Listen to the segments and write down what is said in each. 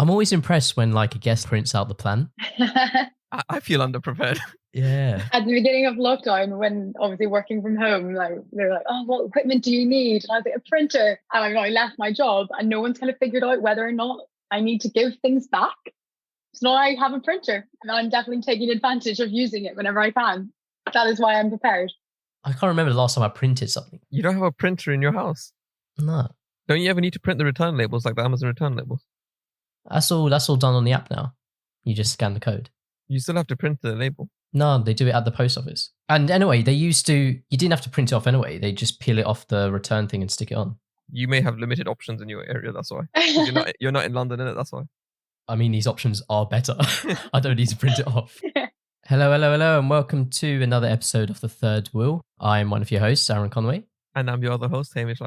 I'm always impressed when like a guest prints out the plan. I feel underprepared. Yeah. At the beginning of lockdown, when obviously working from home, like they're like, "Oh, what equipment do you need?" And I was like, "A printer." And I left my job, and no one's kind of figured out whether or not I need to give things back. So now I have a printer, and I'm definitely taking advantage of using it whenever I can. That is why I'm prepared. I can't remember the last time I printed something. You don't have a printer in your house? No. Don't you ever need to print the return labels like the Amazon return labels? That's all done on the app now. You just scan the code. You still have to print the label. No, they do it at the post office. And anyway, you didn't have to print it off anyway. They just peel it off the return thing and stick it on. You may have limited options in your area, that's why. You're not in London, innit? That's why. I mean, these options are better. I don't need to print it off. Hello, and welcome to another episode of The Third Wheel. I'm one of your hosts, Aaron Conway. And I'm your other host, Hamish.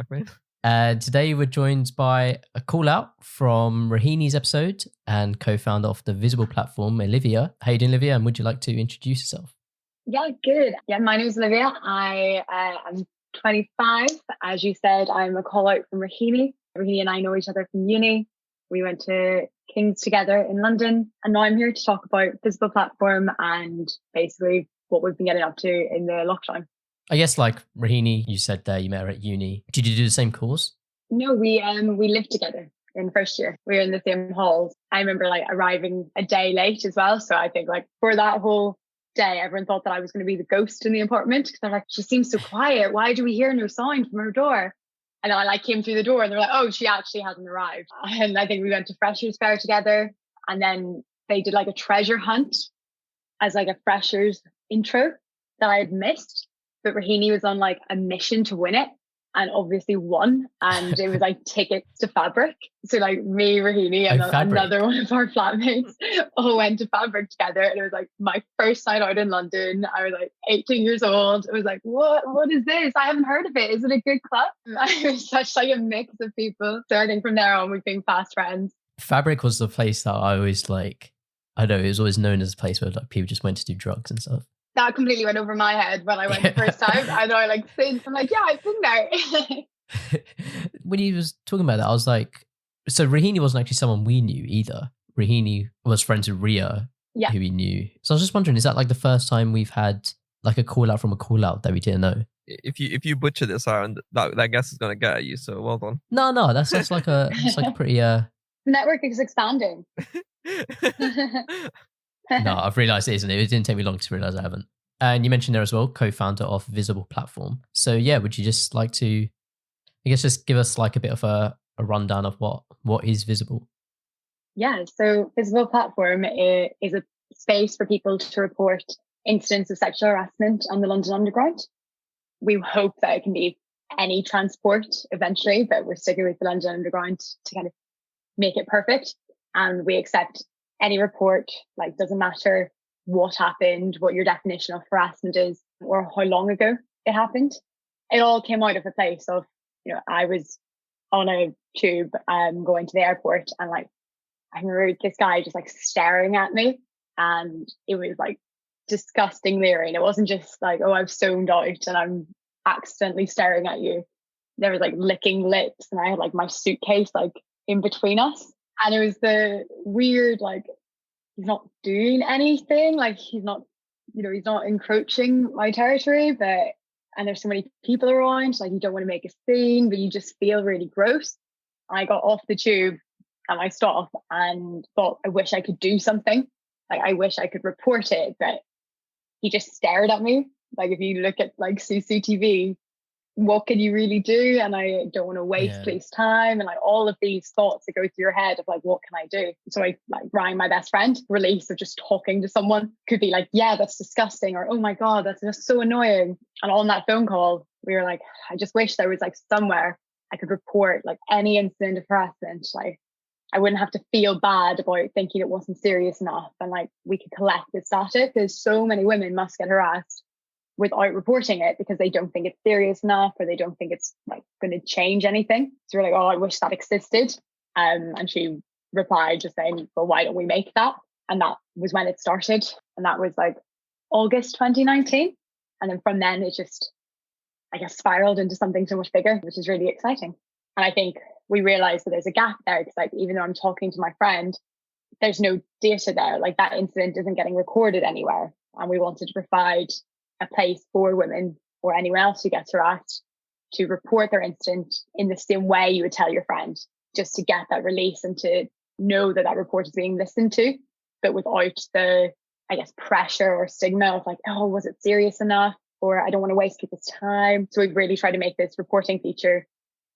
Today we're joined by a call out from Rahini's episode and co-founder of the Visible platform, Olivia. How you doing, Olivia? And would you like to introduce yourself? Yeah, good. Yeah, my name is Olivia. I'm 25. As you said, I'm a call out from Rahini. Rahini and I know each other from uni. We went to King's together in London. And now I'm here to talk about Visible platform and basically what we've been getting up to in the lockdown. I guess like Rahini, you said there you met her at uni. Did you do the same course? No, we lived together in first year. We were in the same halls. I remember like arriving a day late as well. So I think like for that whole day, everyone thought that I was going to be the ghost in the apartment because they're like, she seems so quiet. Why do we hear no sound from her door? And then I like came through the door and they're like, oh, she actually hasn't arrived. And I think we went to Freshers Fair together. And then they did like a treasure hunt as like a Freshers intro that I had missed. But Rahini was on like a mission to win it and obviously won. And it was like tickets to Fabric. So like me, Rahini and another one of our flatmates all went to Fabric together. And it was like my first night out in London. I was like 18 years old. It was like, what is this? I haven't heard of it. Is it a good club? It was such like a mix of people. So I think from there on, we've been fast friends. Fabric was the place that I always like, I know it was always known as a place where like people just went to do drugs and stuff. That completely went over my head when I went the first time. I know, like, since I'm like, yeah, I've been there. When he was talking about that, I was like, so Rahini wasn't actually someone we knew either. Rahini was friends with Ria, who we knew. So I was just wondering, is that like the first time we've had like a call out from a call out that we didn't know? If you butcher this, Aaron, that guess is gonna get at you. So well done. No, that's like a pretty. The network is expanding. No, I've realised it isn't. It didn't take me long to realise I haven't. And you mentioned there as well, co-founder of Visible platform. So yeah, would you just like to, I guess, just give us like a bit of a rundown of what is Visible? Yeah, so Visible platform is a space for people to report incidents of sexual harassment on the London Underground. We hope that it can be any transport eventually, but we're sticking with the London Underground to kind of make it perfect. And we accept any report, like doesn't matter what happened, what your definition of harassment is, or how long ago it happened. It all came out of a place of, I was on a tube going to the airport and like, I remember this guy just like staring at me and it was like disgusting leering. It wasn't just like, oh, I've zoned out and I'm accidentally staring at you. There was like licking lips and I had like my suitcase like in between us. And it was the weird, like, he's not doing anything, like he's not encroaching my territory, and there's so many people around, like you don't want to make a scene, but you just feel really gross. And I got off the tube and I stopped and thought, I wish I could do something. Like, I wish I could report it, but he just stared at me. Like, if you look at like CCTV, what can you really do? And I don't want to waste police time and like all of these thoughts that go through your head of like, what can I do? So I like rang my best friend. Release of just talking to someone could be like, yeah, that's disgusting, or oh my God, that's just so annoying. And on that phone call, we were like, I just wish there was like somewhere I could report like any incident of harassment. Like I wouldn't have to feel bad about thinking it wasn't serious enough. And like we could collect this data because so many women must get harassed without reporting it because they don't think it's serious enough or they don't think it's like going to change anything. So we're like, oh, I wish that existed. And she replied just saying, well, why don't we make that? And that was when it started. And that was like August 2019. And then from then it just, I guess, spiraled into something so much bigger, which is really exciting. And I think we realized that there's a gap there because like even though I'm talking to my friend, there's no data there. Like that incident isn't getting recorded anywhere. And we wanted to provide a place for women or anyone else who gets harassed to report their incident in the same way you would tell your friend, just to get that release and to know that that report is being listened to, but without the, I guess, pressure or stigma of like, oh, was it serious enough? Or I don't want to waste people's time. So we've really tried to make this reporting feature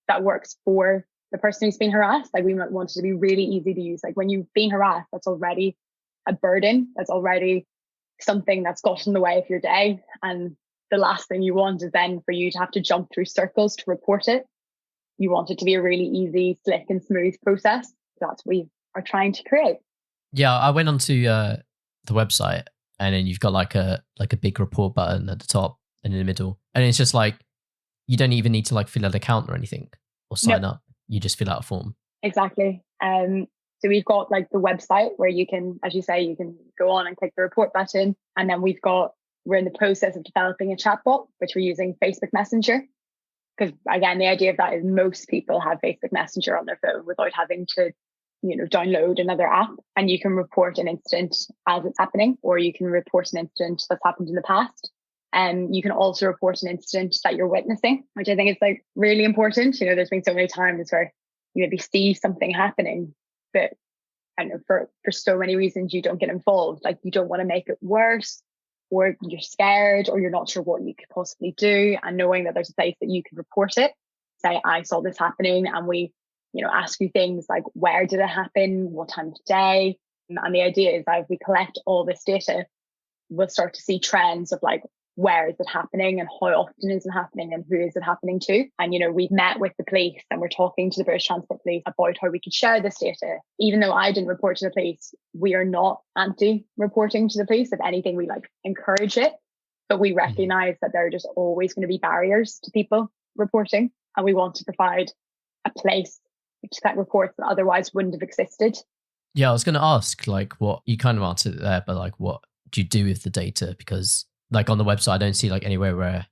that works for the person who's been harassed. Like we want it to be really easy to use. Like when you've been harassed, that's already a burden. That's already something that's got in the way of your day. And the last thing you want is then for you to have to jump through circles to report it. You want it to be a really easy, slick and smooth process. That's what we are trying to create. Yeah, I went onto the website and then you've got like a big report button at the top and in the middle. And it's just like, you don't even need to like fill out an account or anything or sign up. You just fill out a form. Exactly. So we've got like the website where you can, as you say, you can go on and click the report button. And then we're in the process of developing a chatbot, which we're using Facebook Messenger. Because again, the idea of that is most people have Facebook Messenger on their phone without having to, download another app. And you can report an incident as it's happening, or you can report an incident that's happened in the past. And you can also report an incident that you're witnessing, which I think is like really important. There's been so many times where you maybe see something happening, but I don't know, for so many reasons you don't get involved. Like you don't want to make it worse, or you're scared, or you're not sure what you could possibly do. And knowing that there's a place that you can report it, say, I saw this happening, and we, ask you things like, where did it happen? What time of day? And the idea is that if we collect all this data, we'll start to see trends of like, where is it happening and how often is it happening and who is it happening to? And, we've met with the police and we're talking to the British Transport Police about how we could share this data. Even though I didn't report to the police, we are not anti-reporting to the police. If anything, we like encourage it, but we recognize that there are just always going to be barriers to people reporting. And we want to provide a place to get reports that otherwise wouldn't have existed. Yeah, I was going to ask like what you kind of answered it there, but like what do you do with the data? Because like on the website, I don't see like anywhere where,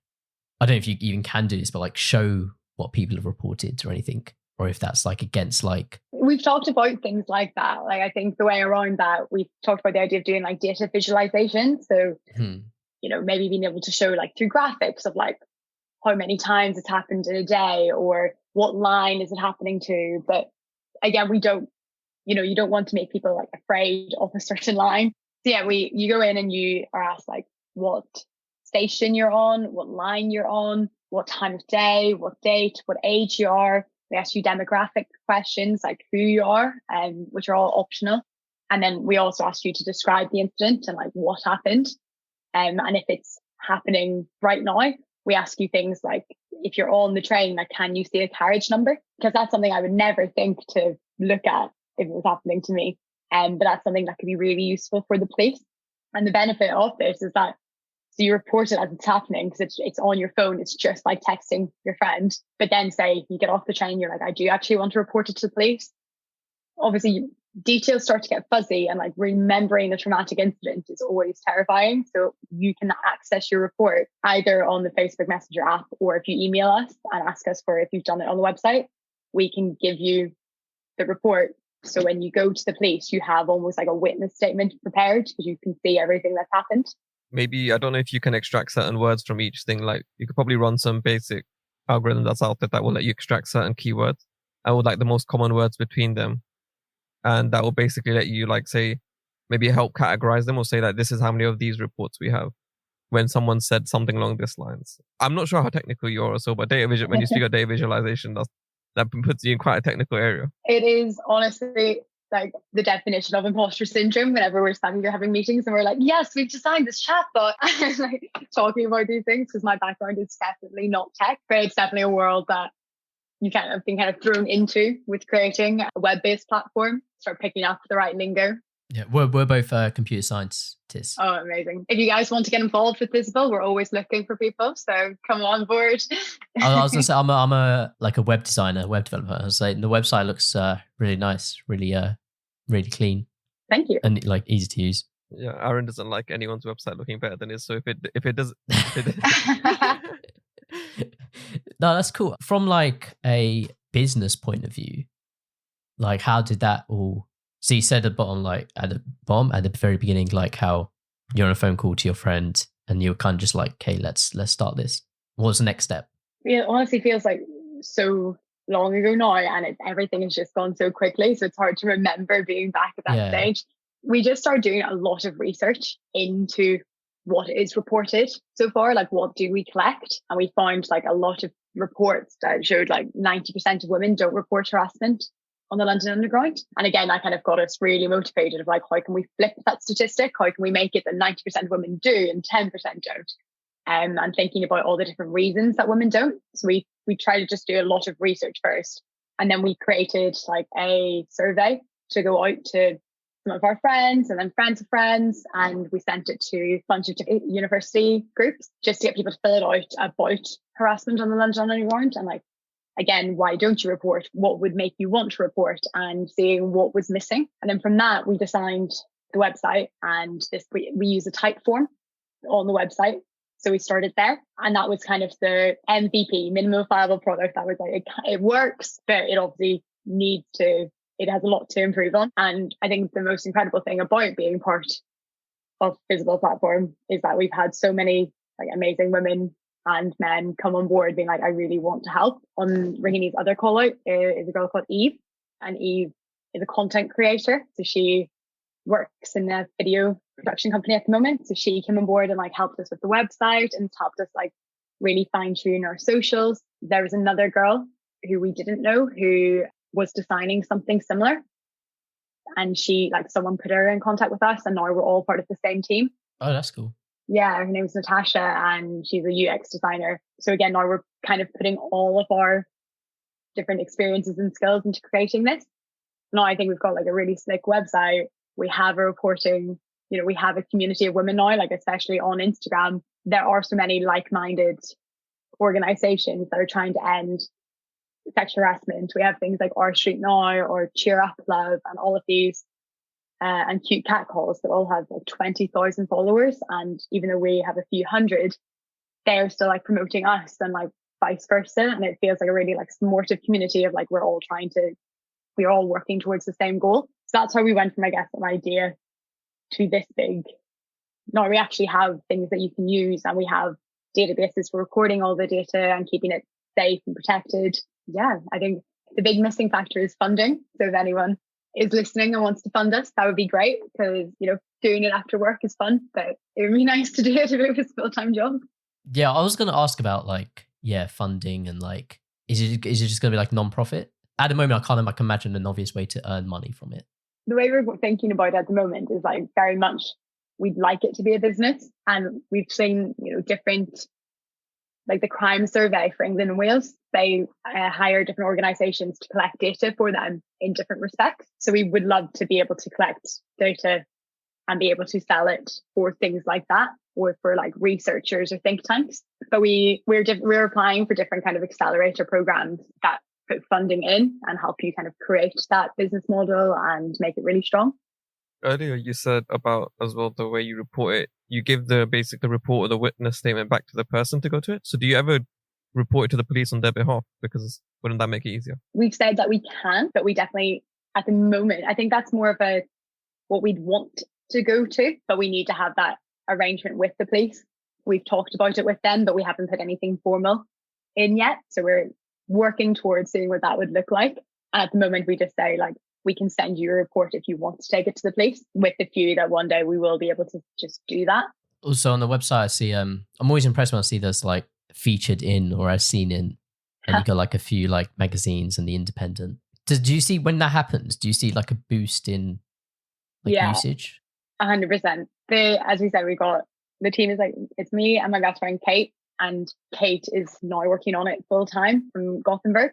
I don't know if you even can do this, but like show what people have reported or anything, or if that's like against like. We've talked about things like that. Like I think the way around that, we've talked about the idea of doing like data visualization. So, maybe being able to show like through graphics of like how many times it's happened in a day or what line is it happening to. But again, we don't, you don't want to make people like afraid of a certain line. So yeah, you go in and you are asked like, what station you're on, what line you're on, what time of day, what date, what age you are. We ask you demographic questions like who you are, which are all optional. And then we also ask you to describe the incident and like what happened. And if it's happening right now, we ask you things like if you're on the train, like can you see a carriage number? Because that's something I would never think to look at if it was happening to me. But that's something that could be really useful for the police. And the benefit of this is that so you report it as it's happening because it's on your phone. It's just like texting your friend. But then say you get off the train, you're like, I do actually want to report it to the police. Obviously, details start to get fuzzy and like remembering a traumatic incident is always terrifying. So you can access your report either on the Facebook Messenger app, or if you email us and ask us for if you've done it on the website, we can give you the report. So when you go to the police, you have almost like a witness statement prepared because you can see everything that's happened. Maybe, I don't know if you can extract certain words from each thing. Like you could probably run some basic algorithm that's out there that will let you extract certain keywords and with like the most common words between them. And that will basically let you like say, maybe help categorize them or say that this is how many of these reports we have when someone said something along this lines. I'm not sure how technical you are or so, but when you speak of data visualization, that puts you in quite a technical area. It is honestly like the definition of imposter syndrome whenever we're standing there having meetings and we're like, yes, we've designed this chatbot and like talking about these things, because my background is definitely not tech, but it's definitely a world that you kind of been thrown into with creating a web-based platform, start picking up the right lingo. Yeah, we're both computer scientists. Oh, amazing. If you guys want to get involved with Visible, we're always looking for people. So come on board. I was going to say, I'm a web designer, web developer. I was saying the website looks really nice, really clean. Thank you. And like easy to use. Yeah, Aaron doesn't like anyone's website looking better than his. So if it does. No, that's cool. From like a business point of view, like how did that all? So you said at the very beginning, like how you're on a phone call to your friend and you're kind of just like, okay, let's start this. What was the next step? It honestly feels like so long ago now, and everything has just gone so quickly, so it's hard to remember being back at that stage. We just started doing a lot of research into what is reported so far, like what do we collect, and we found like a lot of reports that showed like 90% of women don't report harassment on the London Underground. And again, that kind of got us really motivated of like, how can we flip that statistic? How can we make it that 90% of women do and 10% don't? And thinking about all the different reasons that women don't. So we try to just do a lot of research first. And then we created like a survey to go out to some of our friends and then friends of friends. And we sent it to a bunch of different university groups just to get people to fill it out about harassment on the London Underground. And like, again, why don't you report? What would make you want to report? And seeing what was missing. And then from that, we designed the website, and we use a type form on the website. So we started there, and that was kind of the MVP, minimum viable product. That was like, it works, but it obviously it has a lot to improve on. And I think the most incredible thing about being part of Visible Platform is that we've had so many like amazing women and men come on board being like, I really want to help. On Rahini's other call out is a girl called Eve, and Eve is a content creator. So she works in a video production company at the moment. So she came on board and like helped us with the website and helped us like really fine tune our socials. There was another girl who we didn't know who was designing something similar. And someone put her in contact with us, and now we're all part of the same team. Oh, that's cool. Yeah, her name's Natasha, and she's a UX designer. So again, now we're kind of putting all of our different experiences and skills into creating this. Now I think we've got like a really slick website. We have a reporting, we have a community of women now, like especially on Instagram. There are so many like-minded organizations that are trying to end sexual harassment. We have things like Our Street Now or Cheer Up Love and all of these. And Cute Cat Calls that all have like 20,000 followers. And even though we have a few hundred, they're still like promoting us and like vice versa. And it feels like a really like supportive community of like, we're all working towards the same goal. So that's how we went from, I guess, an idea to this big. Now we actually have things that you can use, and we have databases for recording all the data and keeping it safe and protected. Yeah, I think the big missing factor is funding. So if anyone is listening and wants to fund us, that would be great, because doing it after work is fun, but it would be nice to do it if it was a full-time job. Yeah, I was going to ask about funding and like, is it just going to be like non-profit? At the moment, I can't imagine an obvious way to earn money from it. The way we're thinking about it at the moment is like very much we'd like it to be a business, and we've seen different, like the crime survey for England and Wales, they hire different organisations to collect data for them in different respects. So we would love to be able to collect data and be able to sell it for things like that, or for like researchers or think tanks. But we're applying for different kind of accelerator programs that put funding in and help you kind of create that business model and make it really strong. Earlier you said about as well the way you report it, you give the report or the witness statement back to the person to go to it. So do you ever report it to the police on their behalf? Because wouldn't that make it easier? We've said that we can, but we definitely, at the moment, I think that's more of what we'd want to go to, but we need to have that arrangement with the police. We've talked about it with them, but we haven't put anything formal in yet. So we're working towards seeing what that would look like. And at the moment, we just say like, we can send you a report if you want to take it to the police, with the view that one day we will be able to just do that. Also on the website, I see, I'm always impressed when I see this like featured in or as seen in, and you got like a few like magazines and The Independent. Do you see when that happens? Do you see like a boost in usage? 100%. As we said, we got the team is like, it's me and my best friend Kate, and Kate is now working on it full time from Gothenburg.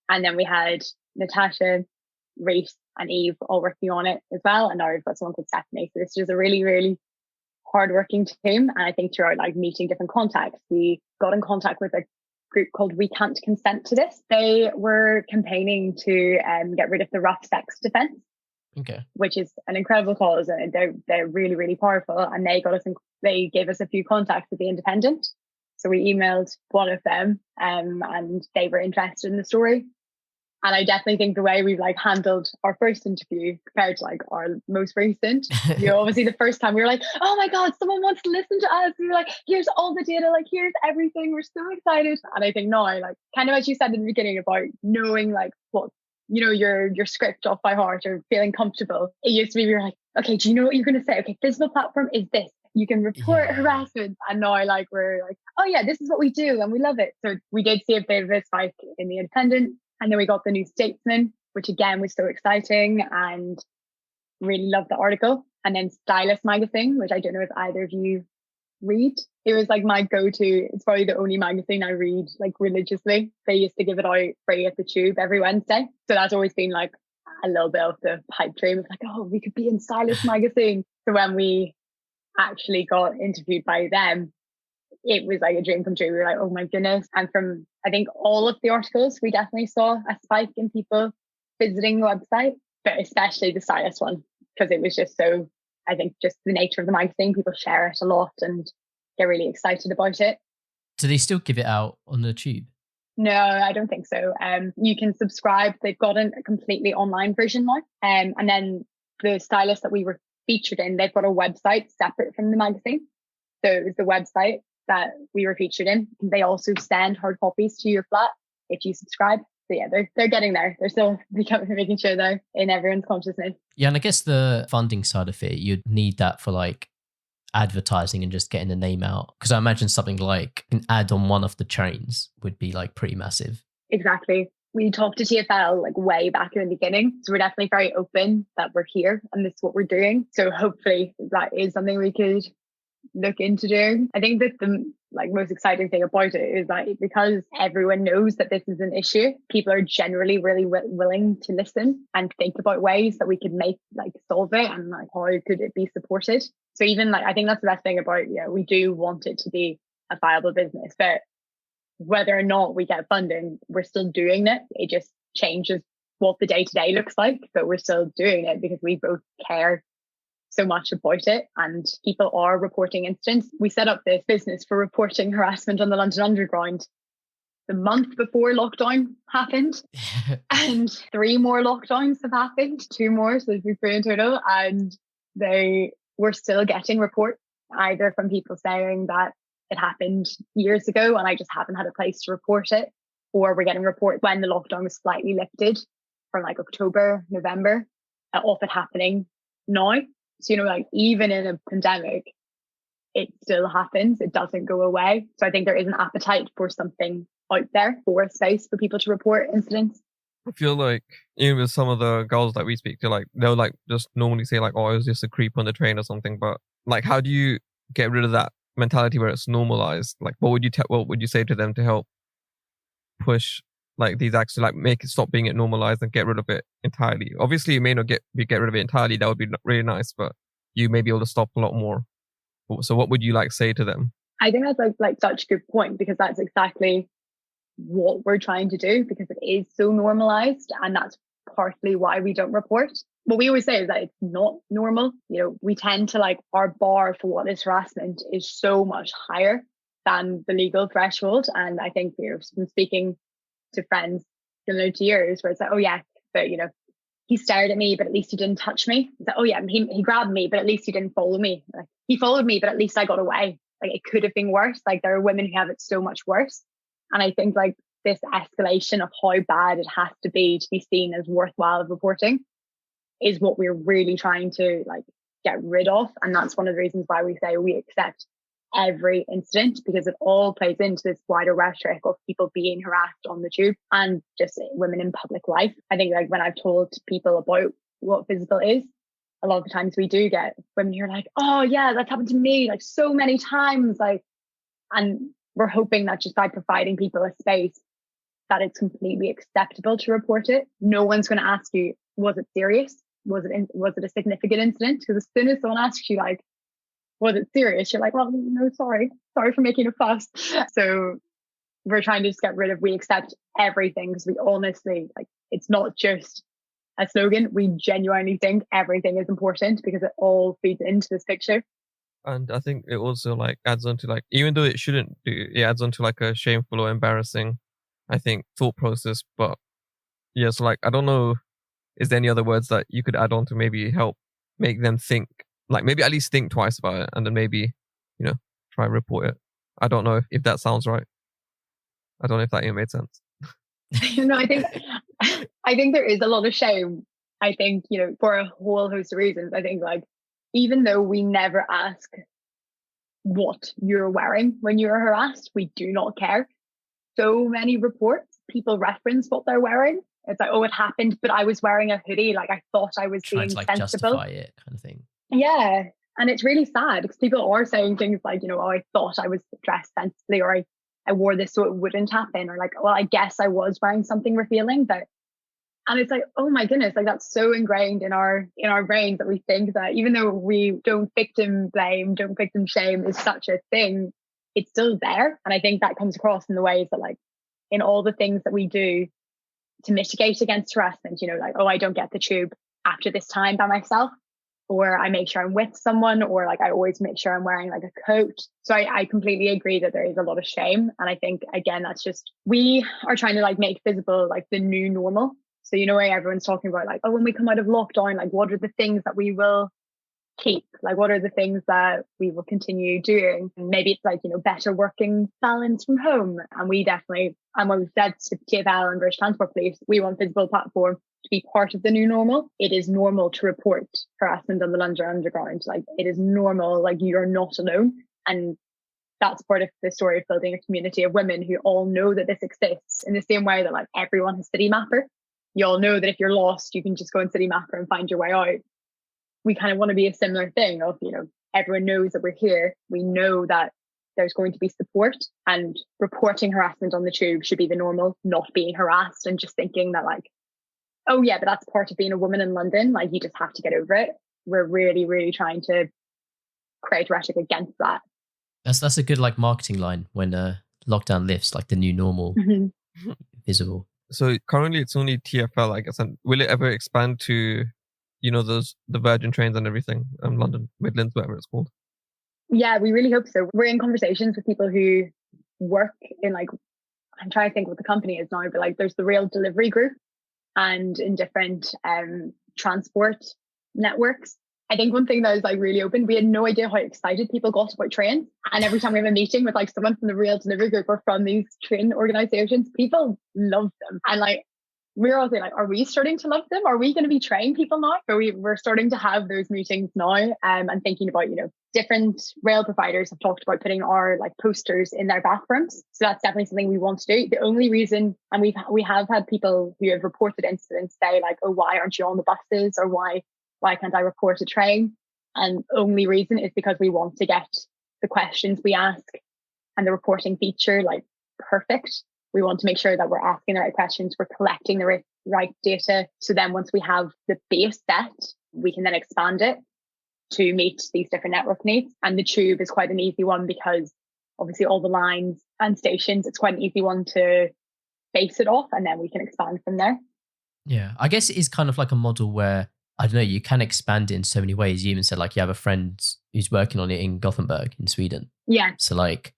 And then we had Natasha, Reese and Eve all working on it as well. And now we've got someone called Stephanie. So this is a really, really hardworking team. And I think throughout like meeting different contacts, we got in contact with a group called We Can't Consent to This. They were campaigning to get rid of the rough sex defence. Okay. Which is an incredible cause, and they're really, really powerful. And they gave us a few contacts with The Independent. So we emailed one of them, and they were interested in the story. And I definitely think the way we've like handled our first interview compared to like our most recent, obviously the first time we were like, oh my God, someone wants to listen to us. We were like, here's all the data, like here's everything. We're so excited. And I think now, like kind of as you said in the beginning about knowing like what, your script off by heart or feeling comfortable. It used to be, we were like, okay, do you know what you're going to say? Okay, physical platform is this. You can report harassment. And now like we're like, oh yeah, this is what we do and we love it. So we did see a bit of a spike in the Independent. And then we got the New Statesman, which again was so exciting and really loved the article. And then Stylist magazine, which I don't know if either of you read. It was like my go-to. It's probably the only magazine I read like religiously. They used to give it out free at the Tube every Wednesday. So that's always been like a little bit of the pipe dream of like, oh, we could be in Stylist magazine. So when we actually got interviewed by them, it was like a dream come true. We were like, oh my goodness. And from, I think all of the articles, we definitely saw a spike in people visiting the website, but especially the Stylist one, because it was just so, I think just the nature of the magazine, people share it a lot and get really excited about it. Do they still give it out on the Tube? No, I don't think so. You can subscribe. They've got a completely online version now. And then the Stylist that we were featured in, they've got a website separate from the magazine. So it was the website that we were featured in. They also send hard copies to your flat if you subscribe. So yeah, they're getting there. They're still making sure they're in everyone's consciousness. Yeah, and I guess the funding side of it, you'd need that for like advertising and just getting the name out. Because I imagine something like an ad on one of the trains would be like pretty massive. Exactly. We talked to TfL like way back in the beginning. So we're definitely very open that we're here and this is what we're doing. So hopefully that is something we could look into doing. I think that the like most exciting thing about it is that because everyone knows that this is an issue, people are generally really willing to listen and think about ways that we could make like solve it and like how could it be supported. So even like I think that's the best thing about we do want it to be a viable business, but whether or not we get funding, we're still doing it. It just changes what the day-to-day looks like, but we're still doing it because we both care so much about it and people are reporting incidents. We set up this business for reporting harassment on the London Underground the month before lockdown happened and 3 more lockdowns have happened, 2 more, so there's been 3 in total, and they were still getting reports either from people saying that it happened years ago and I just haven't had a place to report it, or we're getting reports when the lockdown was slightly lifted from like October, November of it happening now. So, like even in a pandemic, it still happens. It doesn't go away. So I think there is an appetite for something out there, for a space for people to report incidents. I feel like even with some of the girls that we speak to, like they'll like just normally say like, oh, it was just a creep on the train or something. But like, how do you get rid of that mentality where it's normalized? Like, what would you say to them to help push like these acts to like make it stop being it normalized and get rid of it entirely? Obviously, you may not get rid of it entirely. That would be really nice, but you may be able to stop a lot more. So, what would you like say to them? I think that's like such a good point, because that's exactly what we're trying to do, because it is so normalized, and that's partly why we don't report. What we always say is that it's not normal. We tend to like our bar for what is harassment is so much higher than the legal threshold, and I think from speaking to friends similar to yours, where it's like, oh yeah, but he stared at me, but at least he didn't touch me. It's like, oh yeah, he grabbed me, but at least he didn't follow me. Like, he followed me, but at least I got away. Like, it could have been worse. Like, there are women who have it so much worse. And I think like this escalation of how bad it has to be seen as worthwhile reporting is what we're really trying to like get rid of. And that's one of the reasons why we say we accept every incident, because it all plays into this wider rhetoric of people being harassed on the Tube and just women in public life. I think like when I've told people about what physical is, a lot of the times we do get women who are like, oh yeah, that's happened to me like so many times. Like, and we're hoping that just by providing people a space that it's completely acceptable to report it. No one's going to ask you, was it serious? Was it a significant incident? Because as soon as someone asks you like, was it serious? You're like, well, no, sorry for making a fuss. So we're trying to just get rid of, we accept everything, because we honestly, like, it's not just a slogan. We genuinely think everything is important because it all feeds into this picture. And I think it also like adds on to like, even though it shouldn't do, it adds on to like a shameful or embarrassing, I think, thought process. But Yeah, so like, I don't know, is there any other words that you could add on to maybe help make them think, like maybe at least think twice about it and then maybe, try and report it. I don't know if that sounds right. I don't know if that even made sense. I think there is a lot of shame. I think, for a whole host of reasons. I think like, even though we never ask what you're wearing when you're harassed, we do not care. So many reports, people reference what they're wearing. It's like, oh, it happened, but I was wearing a hoodie. Like I thought I was trying being to like sensible. justify it kind of thing. Yeah. And it's really sad because people are saying things like, oh, I thought I was dressed sensibly, or I wore this so it wouldn't happen, or like, well, I guess I was wearing something revealing. But and it's like, oh my goodness, like that's so ingrained in our brains that we think that even though we don't victim blame, don't victim shame is such a thing, it's still there. And I think that comes across in the ways that like in all the things that we do to mitigate against harassment, like, oh, I don't get the tube after this time by myself, or I make sure I'm with someone, or like I always make sure I'm wearing like a coat. So I completely agree that there is a lot of shame. And I think, again, that's just, we are trying to like make visible like the new normal. So, where everyone's talking about like, oh, when we come out of lockdown, like what are the things that we will keep? Like what are the things that we will continue doing? And maybe it's like, better working balance from home. And we definitely, and when we've said to TfL and British Transport Police, we want Visible Platform to be part of the new normal. It is normal to report harassment on the London Underground. Like it is normal, like you're not alone. And that's part of the story of building a community of women who all know that this exists, in the same way that like everyone has City Mapper. You all know that if you're lost, you can just go on City Mapper and find your way out. We kind of want to be a similar thing of, everyone knows that we're here. We know that there's going to be support, and reporting harassment on the tube should be the normal, not being harassed and just thinking that like, oh yeah, but that's part of being a woman in London. Like you just have to get over it. We're really, really trying to create rhetoric against that. That's a good like marketing line when lockdown lifts, like the new normal, visible. So currently it's only TfL, I guess. And will it ever expand to, the Virgin trains and everything, London Midlands, whatever it's called? Yeah, we really hope so. We're in conversations with people who work in like, I'm trying to think what the company is now, but like there's the Rail Delivery Group and in different transport networks. I think one thing that is like really open, we had no idea how excited people got about trains. And every time we have a meeting with like someone from the Rail Delivery Group or from these train organizations, people love them. And like, we're all saying like, are we starting to love them? Are we going to be train people now? So we're starting to have those meetings now and thinking about, different rail providers have talked about putting our like posters in their bathrooms. So that's definitely something we want to do. The only reason, and we have had people who have reported incidents say like, oh, why aren't you on the buses? Or why can't I report a train? And only reason is because we want to get the questions we ask and the reporting feature like perfect. We want to make sure that we're asking the right questions, we're collecting the right data. So then once we have the base set, we can then expand it to meet these different network needs. And the tube is quite an easy one because obviously all the lines and stations, it's quite an easy one to base it off, and then we can expand from there. Yeah, I guess it is kind of like a model where, I don't know, you can expand it in so many ways. You even said like you have a friend who's working on it in Gothenburg in Sweden. Yeah. So like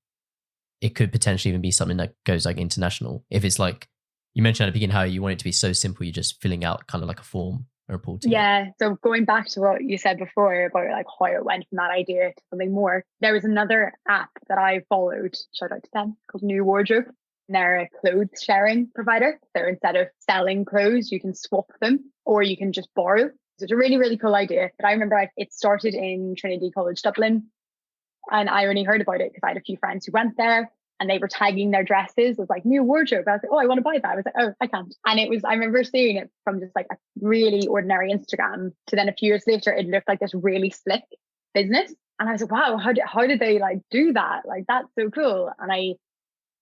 it could potentially even be something that goes like international. If it's like, you mentioned at the beginning how you want it to be so simple, you're just filling out kind of like a form and reporting. Yeah. So going back to what you said before about like how it went from that idea to something more, there was another app that I followed, shout out to them, called New Wardrobe. They're a clothes sharing provider. So instead of selling clothes, you can swap them or you can just borrow. So it's a really, really cool idea. But I remember it started in Trinity College Dublin, and I only heard about it because I had a few friends who went there and they were tagging their dresses as like New Wardrobe. I was like, oh, I want to buy that. I was like, oh, I can't. And I remember seeing it from just like a really ordinary Instagram to then a few years later, it looked like this really slick business. And I was like, wow, how did they like do that? Like, that's so cool. And I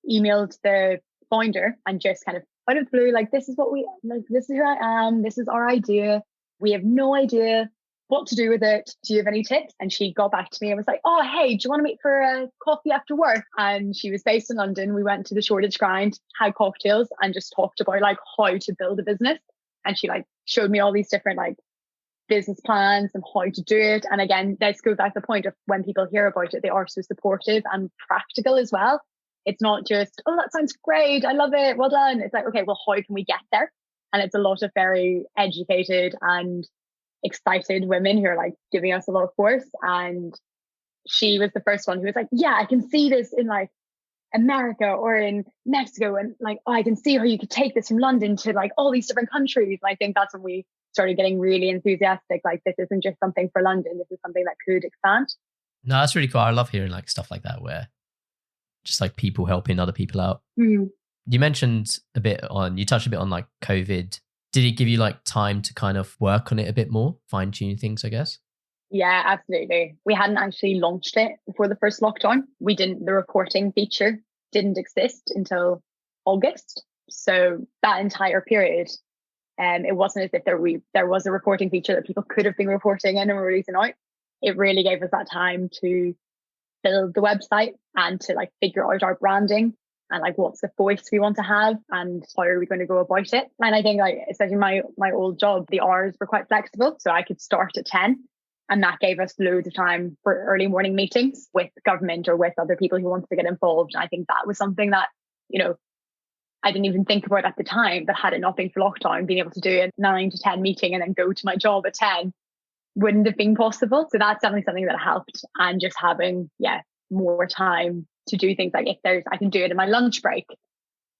emailed the founder and just kind of out of the blue, like, this is what we like, this is who I am, this is our idea. We have no idea what to do with it. Do you have any tips? And she got back to me and was like, oh, hey, do you want to meet for a coffee after work? And she was based in London. We went to the Shoreditch Grind, had cocktails and just talked about like how to build a business. And she like showed me all these different like business plans and how to do it. And again, this goes back to the point of when people hear about it, they are so supportive and practical as well. It's not just, oh, that sounds great, I love it, well done. It's like, okay, well, how can we get there? And it's a lot of very educated and excited women who are like giving us a lot of force. And she was the first one who was like, yeah, I can see this in like America or in Mexico. And like, oh, I can see how you could take this from London to like all these different countries. And I think that's when we started getting really enthusiastic. Like, this isn't just something for London. This is something that could expand. No, that's really cool. I love hearing like stuff like that where just like people helping other people out. Mm. You mentioned you touched a bit on like COVID. Did it give you like time to kind of work on it a bit more, fine tune things, I guess? Yeah, absolutely. We hadn't actually launched it before the first lockdown. The reporting feature didn't exist until August. So that entire period, it wasn't as if there was a reporting feature that people could have been reporting in and were releasing out. It really gave us that time to build the website and to like figure out our branding and like what's the voice we want to have and how are we going to go about it. And I think like especially my old job, the hours were quite flexible. So I could start at 10 and that gave us loads of time for early morning meetings with government or with other people who wanted to get involved. And I think that was something that, you know, I didn't even think about at the time, but had it not been for lockdown, being able to do a 9 to 10 meeting and then go to my job at 10 wouldn't have been possible. So that's definitely something that helped. And just having, more time to do things like I can do it in my lunch break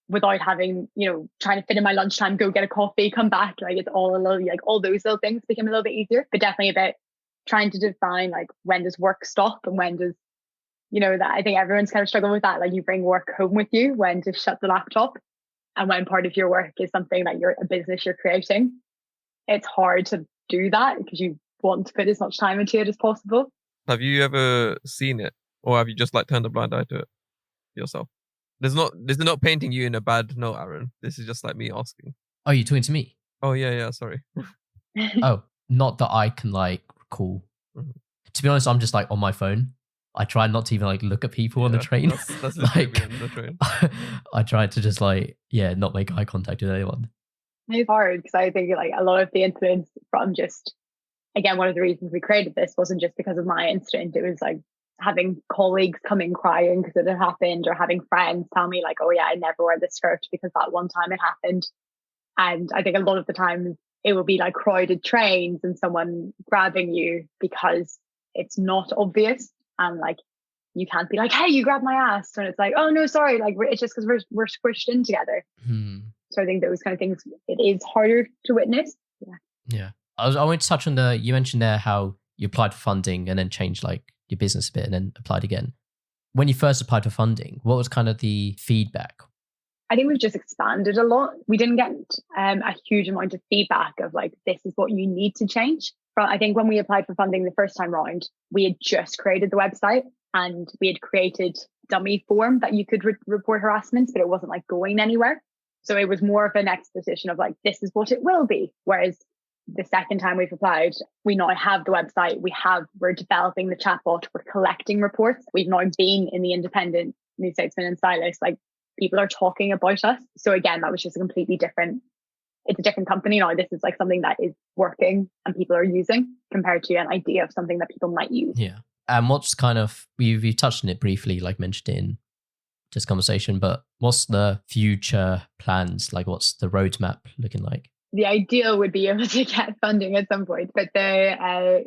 without having, you know, trying to fit in my lunchtime, go get a coffee, come back. Like it's all a little, like all those little things became a little bit easier, but definitely about trying to define like when does work stop and when does, you know, that I think everyone's kind of struggling with that. Like you bring work home with you, when to shut the laptop and when part of your work is something that a business you're creating. It's hard to do that because you want to put as much time into it as possible. Have you ever seen it? Or have you just like turned a blind eye to it yourself? This is not painting you in a bad note, Aaron. This is just like me asking. Oh, you're talking to me? Oh, yeah, sorry. Oh, not that I can like recall. Mm-hmm. To be honest, I'm just like on my phone. I try not to even like look at people on the train. That's like on the train. I try to just like, not make eye contact with anyone. It's hard because I think like a lot of the incidents from just, again, one of the reasons we created this wasn't just because of my incident. It was like having colleagues come in crying because it had happened, or having friends tell me like, oh yeah, I never wear this skirt because that one time it happened. And I think a lot of the time it will be like crowded trains and someone grabbing you because it's not obvious. And like, you can't be like, hey, you grabbed my ass. And it's like, oh no, sorry. Like it's just because we're squished in together. So I think those kind of things, it is harder to witness. Yeah. I want to touch on you mentioned there how you applied for funding and then changed like your business a bit and then applied again. When you first applied for funding, what was kind of the feedback? I think we've just expanded a lot. We didn't get a huge amount of feedback of like, this is what you need to change. But I think when we applied for funding the first time round, we had just created the website and we had created dummy form that you could report harassment, but it wasn't like going anywhere. So it was more of an exposition of like, this is what it will be. Whereas the second time we've applied, we now have the website, we're developing the chatbot, we're collecting reports. We've now been in the Independent, New Statesman and Stylist, like people are talking about us. So again, that was just a completely different, it's a different company now. This is like something that is working and people are using compared to an idea of something that people might use. Yeah. And what's kind of, you've touched on it briefly, like mentioned in this conversation, but what's the future plans? Like what's the roadmap looking like? The ideal would be able to get funding at some point, but the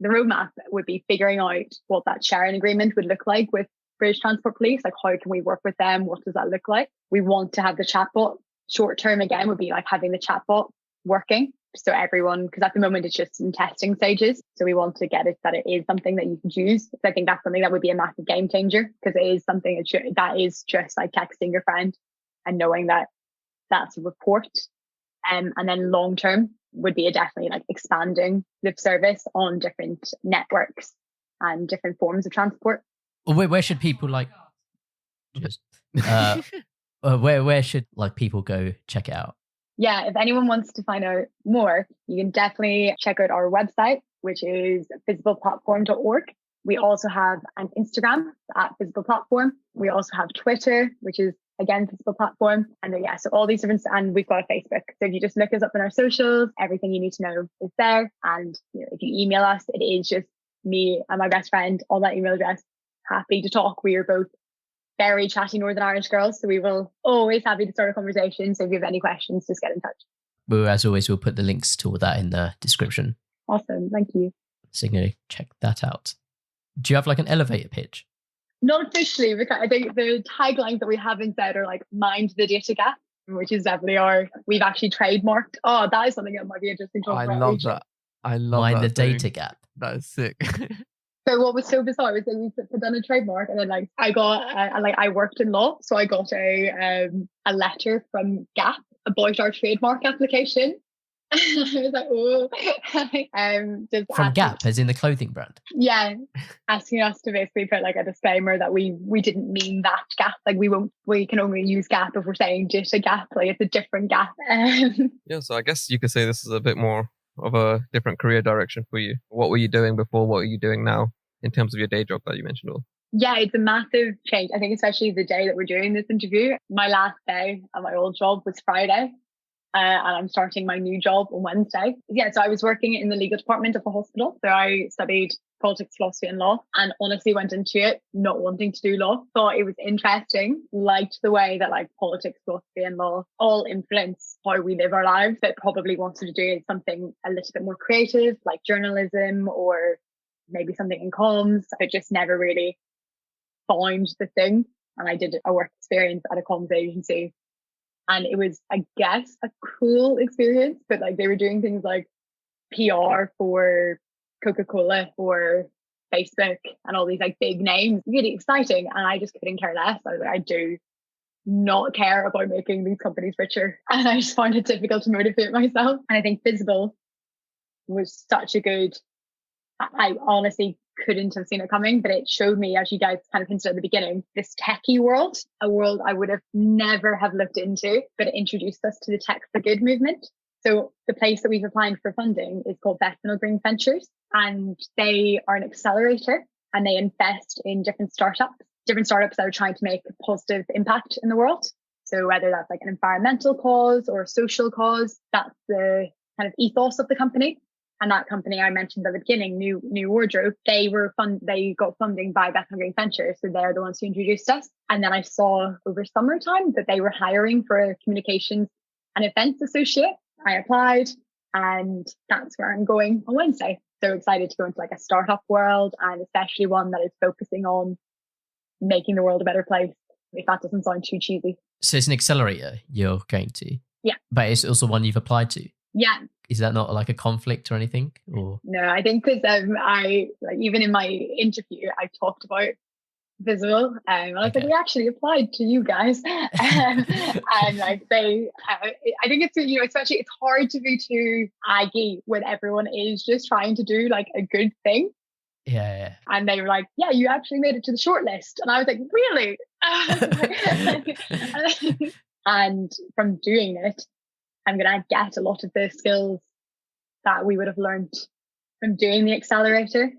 roadmap would be figuring out what that sharing agreement would look like with British Transport Police. Like, how can we work with them? What does that look like? We want to have the chatbot. Short term, again, would be like having the chatbot working. So everyone, because at the moment it's just in testing stages. So we want to get it that it is something that you could use. So I think that's something that would be a massive game changer, because it is something that is just like texting your friend and knowing that that's a report. And then long term would be definitely like expanding the service on different networks and different forms of transport. Well, where should people like just where should like people go check it out? Yeah, if anyone wants to find out more, you can definitely check out our website, which is visibleplatform.org. We also have an Instagram at Visible Platform. We also have Twitter, which is again Visible Platform. And then, so all these different, and we've got a Facebook. So if you just look us up in our socials, everything you need to know is there. And if you email us, it is just me and my best friend on that email address. Happy to talk. We are both very chatty Northern Irish girls, so we will always happy to start a conversation. So if you have any questions, just get in touch. But as always, we'll put the links to all that in the description. Awesome. Thank you. So you're going to check that out. Do you have like an elevator pitch? Not officially, because I think the taglines that we haven't said are like mind the data gap, which is definitely we've actually trademarked. Oh, that is something that might be interesting to talk about. I love that. I love mind that the data gap. That is sick. So what was so bizarre was that we put down a trademark, and then like I worked in law, so I got a letter from Gap about our trademark application. I was like, oh, just from Gap, as in the clothing brand. Yeah, asking us to basically put like a disclaimer that we didn't mean that Gap. Like we can only use Gap if we're saying just a Gap. Like it's a different Gap. Yeah, so I guess you could say this is a bit more of a different career direction for you. What were you doing before? What are you doing now in terms of your day job that you mentioned? Yeah, it's a massive change. I think especially the day that we're doing this interview. My last day at my old job was Friday. And I'm starting my new job on Wednesday. Yeah, so I was working in the legal department of a hospital. So I studied politics, philosophy and law, and honestly went into it not wanting to do law. Thought it was interesting, liked the way that like politics, philosophy and law all influence how we live our lives, but probably wanted to do something a little bit more creative, like journalism or maybe something in comms. I just never really found the thing. And I did a work experience at a comms agency. And it was, I guess, a cool experience, but like they were doing things like PR for Coca-Cola, for Facebook and all these like big names, really exciting. And I just couldn't care less. I was like, I do not care about making these companies richer. And I just found it difficult to motivate myself. And I think Visible was such a good, I honestly couldn't have seen it coming, but it showed me, as you guys kind of hinted at the beginning, this techie world, a world I would have never have looked into, but it introduced us to the Tech for Good movement. So the place that we've applied for funding is called Bethnal Green Ventures, and they are an accelerator and they invest in different startups that are trying to make a positive impact in the world. So whether that's like an environmental cause or a social cause, that's the kind of ethos of the company. And that company I mentioned at the beginning, New Wardrobe, they got funding by Bethnal Green Ventures. So they're the ones who introduced us. And then I saw over summertime that they were hiring for a communications and events associate. I applied, and that's where I'm going on Wednesday. So excited to go into like a startup world, and especially one that is focusing on making the world a better place, if that doesn't sound too cheesy. So it's an accelerator you're going to? Yeah. But it's also one you've applied to? Yeah. Is that not like a conflict or anything? Or no, I think because I like even in my interview I talked about Visible, and I was like, we actually applied to you guys, and like I think it's, you know, especially it's hard to be too aggy when everyone is just trying to do like a good thing. Yeah. And they were like, yeah, you actually made it to the shortlist, and I was like, really? And from doing it, I'm going to get a lot of the skills that we would have learned from doing the accelerator,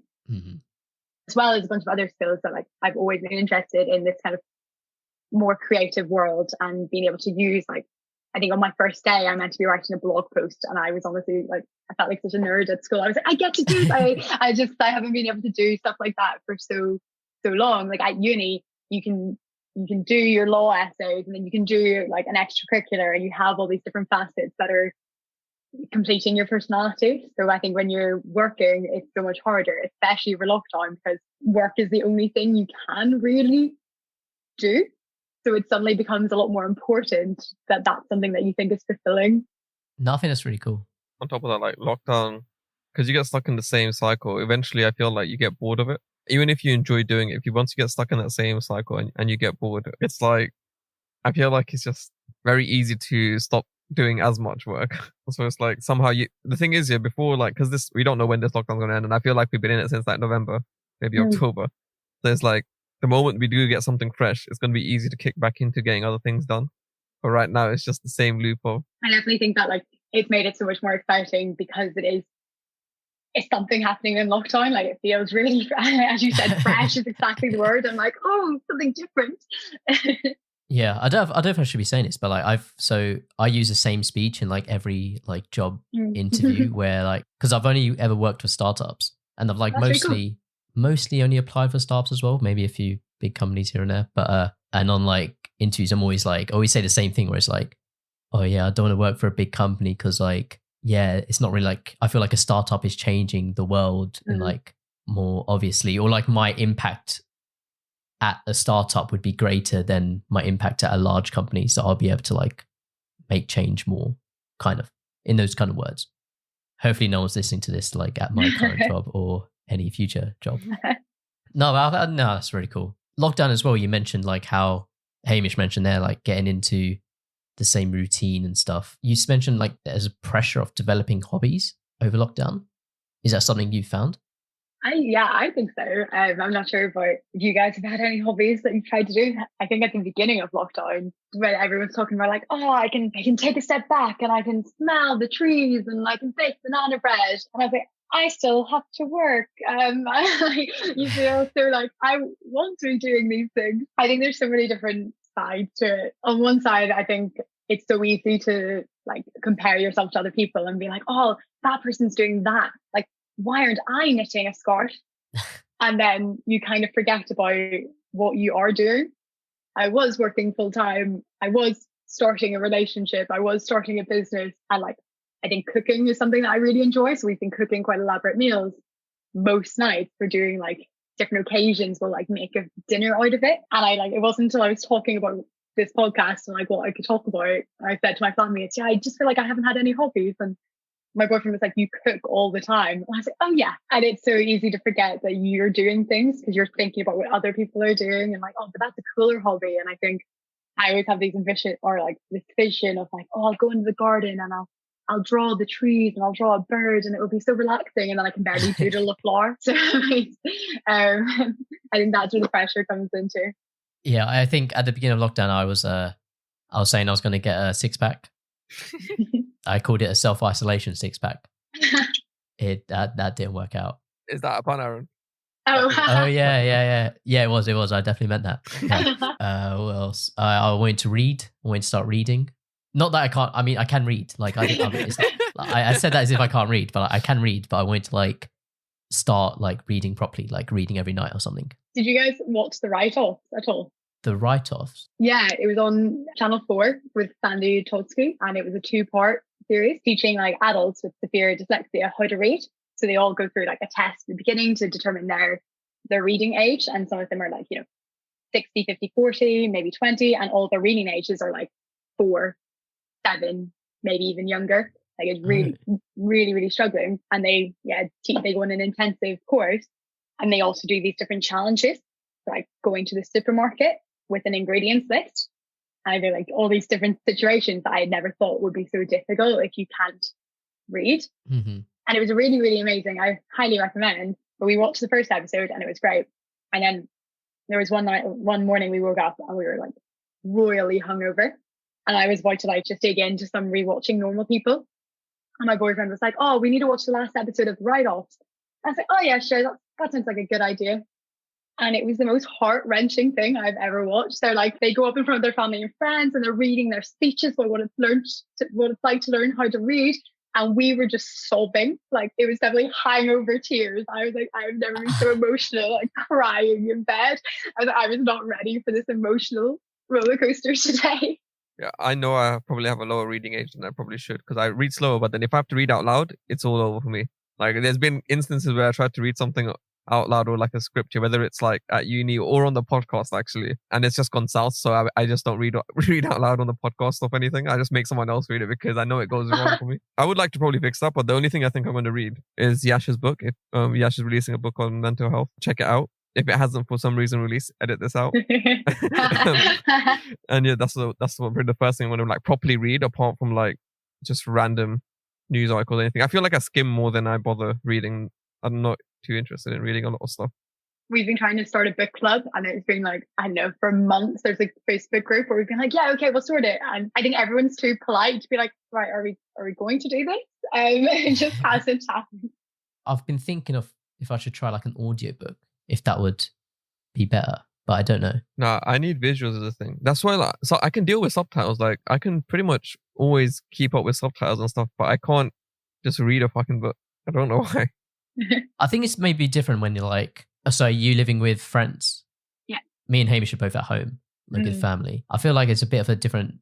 as well as a bunch of other skills that like I've always been interested in, this kind of more creative world, and being able to use, like, I think on my first day, I meant to be writing a blog post, and I was honestly like, I felt like such a nerd at school. I was like, I get to do that. I haven't been able to do stuff like that for so long. Like at uni, you can do your law essays, and then you can do like an extracurricular, and you have all these different facets that are completing your personality. So I think when you're working, it's so much harder, especially over lockdown, because work is the only thing you can really do. So it suddenly becomes a lot more important that that's something that you think is fulfilling. No, I think that's really cool. On top of that, like lockdown, because you get stuck in the same cycle, eventually I feel like you get bored of it. Even if you enjoy doing it, once you get stuck in that same cycle and you get bored, it's like, I feel like it's just very easy to stop doing as much work. So it's like somehow the thing is, before, like, because we don't know when this lockdown's going to end, and I feel like we've been in it since like November, maybe October. So it's like the moment we do get something fresh, it's going to be easy to kick back into getting other things done. But right now it's just the same loop of. I definitely think that like it's made it so much more exciting because it's something happening in lockdown. Like it feels really, as you said, fresh is exactly the word. I'm like, oh, something different. Yeah, I don't know if I should be saying this, but like I use the same speech in like every like job interview where like, because I've only ever worked with startups, and I've like mostly only applied for startups as well, maybe a few big companies here and there. But and on like interviews, I'm always say the same thing where it's like, oh yeah, I don't want to work for a big company because like, yeah, it's not really like, I feel like a startup is changing the world in like more obviously, or like my impact at a startup would be greater than my impact at a large company. So I'll be able to like make change more, kind of, in those kind of words. Hopefully no one's listening to this like at my current job or any future job. No, that's really cool. Lockdown as well, you mentioned like how Hamish mentioned there, like getting into the same routine and stuff. You mentioned like there's a pressure of developing hobbies over lockdown. Is that something you found? I think so. I'm not sure if you guys have had any hobbies that you've tried to do. I think at the beginning of lockdown, when everyone's talking about like, oh, I can take a step back and I can smell the trees and I can bake banana bread. And I was like, I still have to work. You feel so like I want to be doing these things. I think there's so many different sides to it. On one side, I think it's so easy to like compare yourself to other people and be like, oh, that person's doing that. Like, why aren't I knitting a scarf? And then you kind of forget about what you are doing. I was working full time. I was starting a relationship. I was starting a business. And like, I think cooking is something that I really enjoy. So we've been cooking quite elaborate meals most nights. We're doing like different occasions. We'll like make a dinner out of it. And it wasn't until I was talking about this podcast and like what I could talk about, I said to my family, yeah, I just feel like I haven't had any hobbies. And my boyfriend was like, you cook all the time. And I was like, oh yeah. And it's so easy to forget that you're doing things because you're thinking about what other people are doing and like, oh, but that's a cooler hobby. And I think I always have these ambition or like this vision of like, oh, I'll go into the garden and I'll draw the trees and I'll draw a bird and it will be so relaxing. And then I can barely doodle a flower. So I think that's where the pressure comes into. Yeah, I think at the beginning of lockdown, I was saying I was going to get a 6-pack. I called it a self-isolation 6-pack. That didn't work out. Is that a pun, Aaron? Oh yeah. It was. I definitely meant that. Yeah. What else? I wanted to read. I wanted to start reading. Not that I can't. I mean, I can read. Like I said that as if I can't read, but I can read. But I wanted to like start like reading properly, like reading every night or something. Did you guys watch the write-offs at all? The write-offs? Yeah, it was on Channel 4 with Sandy Todsky, and it was a 2-part series teaching like adults with severe dyslexia how to read. So they all go through like a test at the beginning to determine their reading age, and some of them are like 60, 50, 40, maybe 20, and all their reading ages are like 4, 7, maybe even younger. Like it's really, really, really struggling. And they go on an intensive course, and they also do these different challenges, like going to the supermarket with an ingredients list. And they're like all these different situations that I had never thought would be so difficult if you can't read. Mm-hmm. And it was really, really amazing. I highly recommend. But we watched the first episode and it was great. And then there was one morning we woke up and we were like royally hungover. And I was about to like just dig into some rewatching Normal People. And my boyfriend was like, oh, we need to watch the last episode of the Write-Offs. I was like, oh yeah, sure. That sounds like a good idea. And it was the most heart-wrenching thing I've ever watched. They're like, they go up in front of their family and friends and they're reading their speeches about what it's like to learn how to read. And we were just sobbing. Like it was definitely hangover tears. I was like, I've never been so emotional, like crying in bed. I was not ready for this emotional roller coaster today. Yeah, I know I probably have a lower reading age than I probably should because I read slower. But then if I have to read out loud, it's all over for me. Like there's been instances where I tried to read something out loud or like a scripture, whether it's like at uni or on the podcast actually, and it's just gone south. So I just don't read out loud on the podcast of anything. I just make someone else read it because I know it goes wrong for me. I would like to probably fix that, but the only thing I think I'm going to read is Yashas book. If Yash is releasing a book on mental health, check it out. If it hasn't for some reason released, edit this out. And yeah, that's the first thing I'm going to like properly read, apart from like just random news articles or anything. I feel like I skim more than I bother reading. I'm not too interested in reading a lot of stuff. We've been trying to start a book club, and it's been like, I don't know, for months. There's a Facebook group where we've been like, yeah, okay, we'll sort it. And I think everyone's too polite to be like, right, are we going to do this? It just hasn't happened. I've been thinking of if I should try like an audiobook, if that would be better, but I don't know. No, I need visuals as a thing. That's why like, so I can deal with subtitles. Like I can pretty much always keep up with subtitles and stuff, but I can't just read a fucking book. I don't know why. I think it's maybe different when you're like, so you living with friends. Yeah. Me and Hamish are both at home, like with family. I feel like it's a bit of a different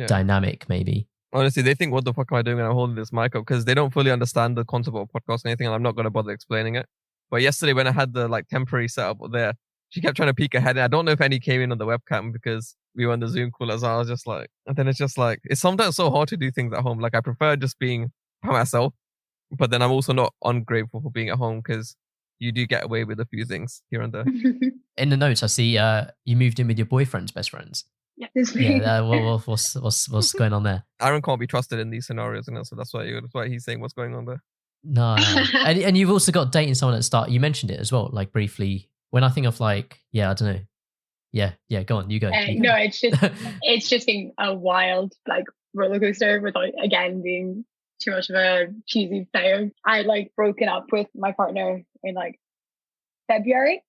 dynamic, maybe. Honestly, they think, what the fuck am I doing when I'm holding this mic up? Because they don't fully understand the concept of podcast or anything, and I'm not going to bother explaining it. But yesterday when I had the like temporary setup there, she kept trying to peek ahead. And I don't know if any came in on the webcam because we were on the Zoom call as well. I was just like, and then it's just like, it's sometimes so hard to do things at home. Like I prefer just being by myself, but then I'm also not ungrateful for being at home because you do get away with a few things here and there. In the notes, I see you moved in with your boyfriend's best friends. What's going on there? Aaron can't be trusted in these scenarios, and so that's why he's saying what's going on there. No. and you've also got dating someone at the start. You mentioned it as well, like briefly. When I think of like, I don't know. Yeah, go on, you go. No, it's just been a wild like roller coaster without again being too much of a cheesy player. I like broken up with my partner in like February.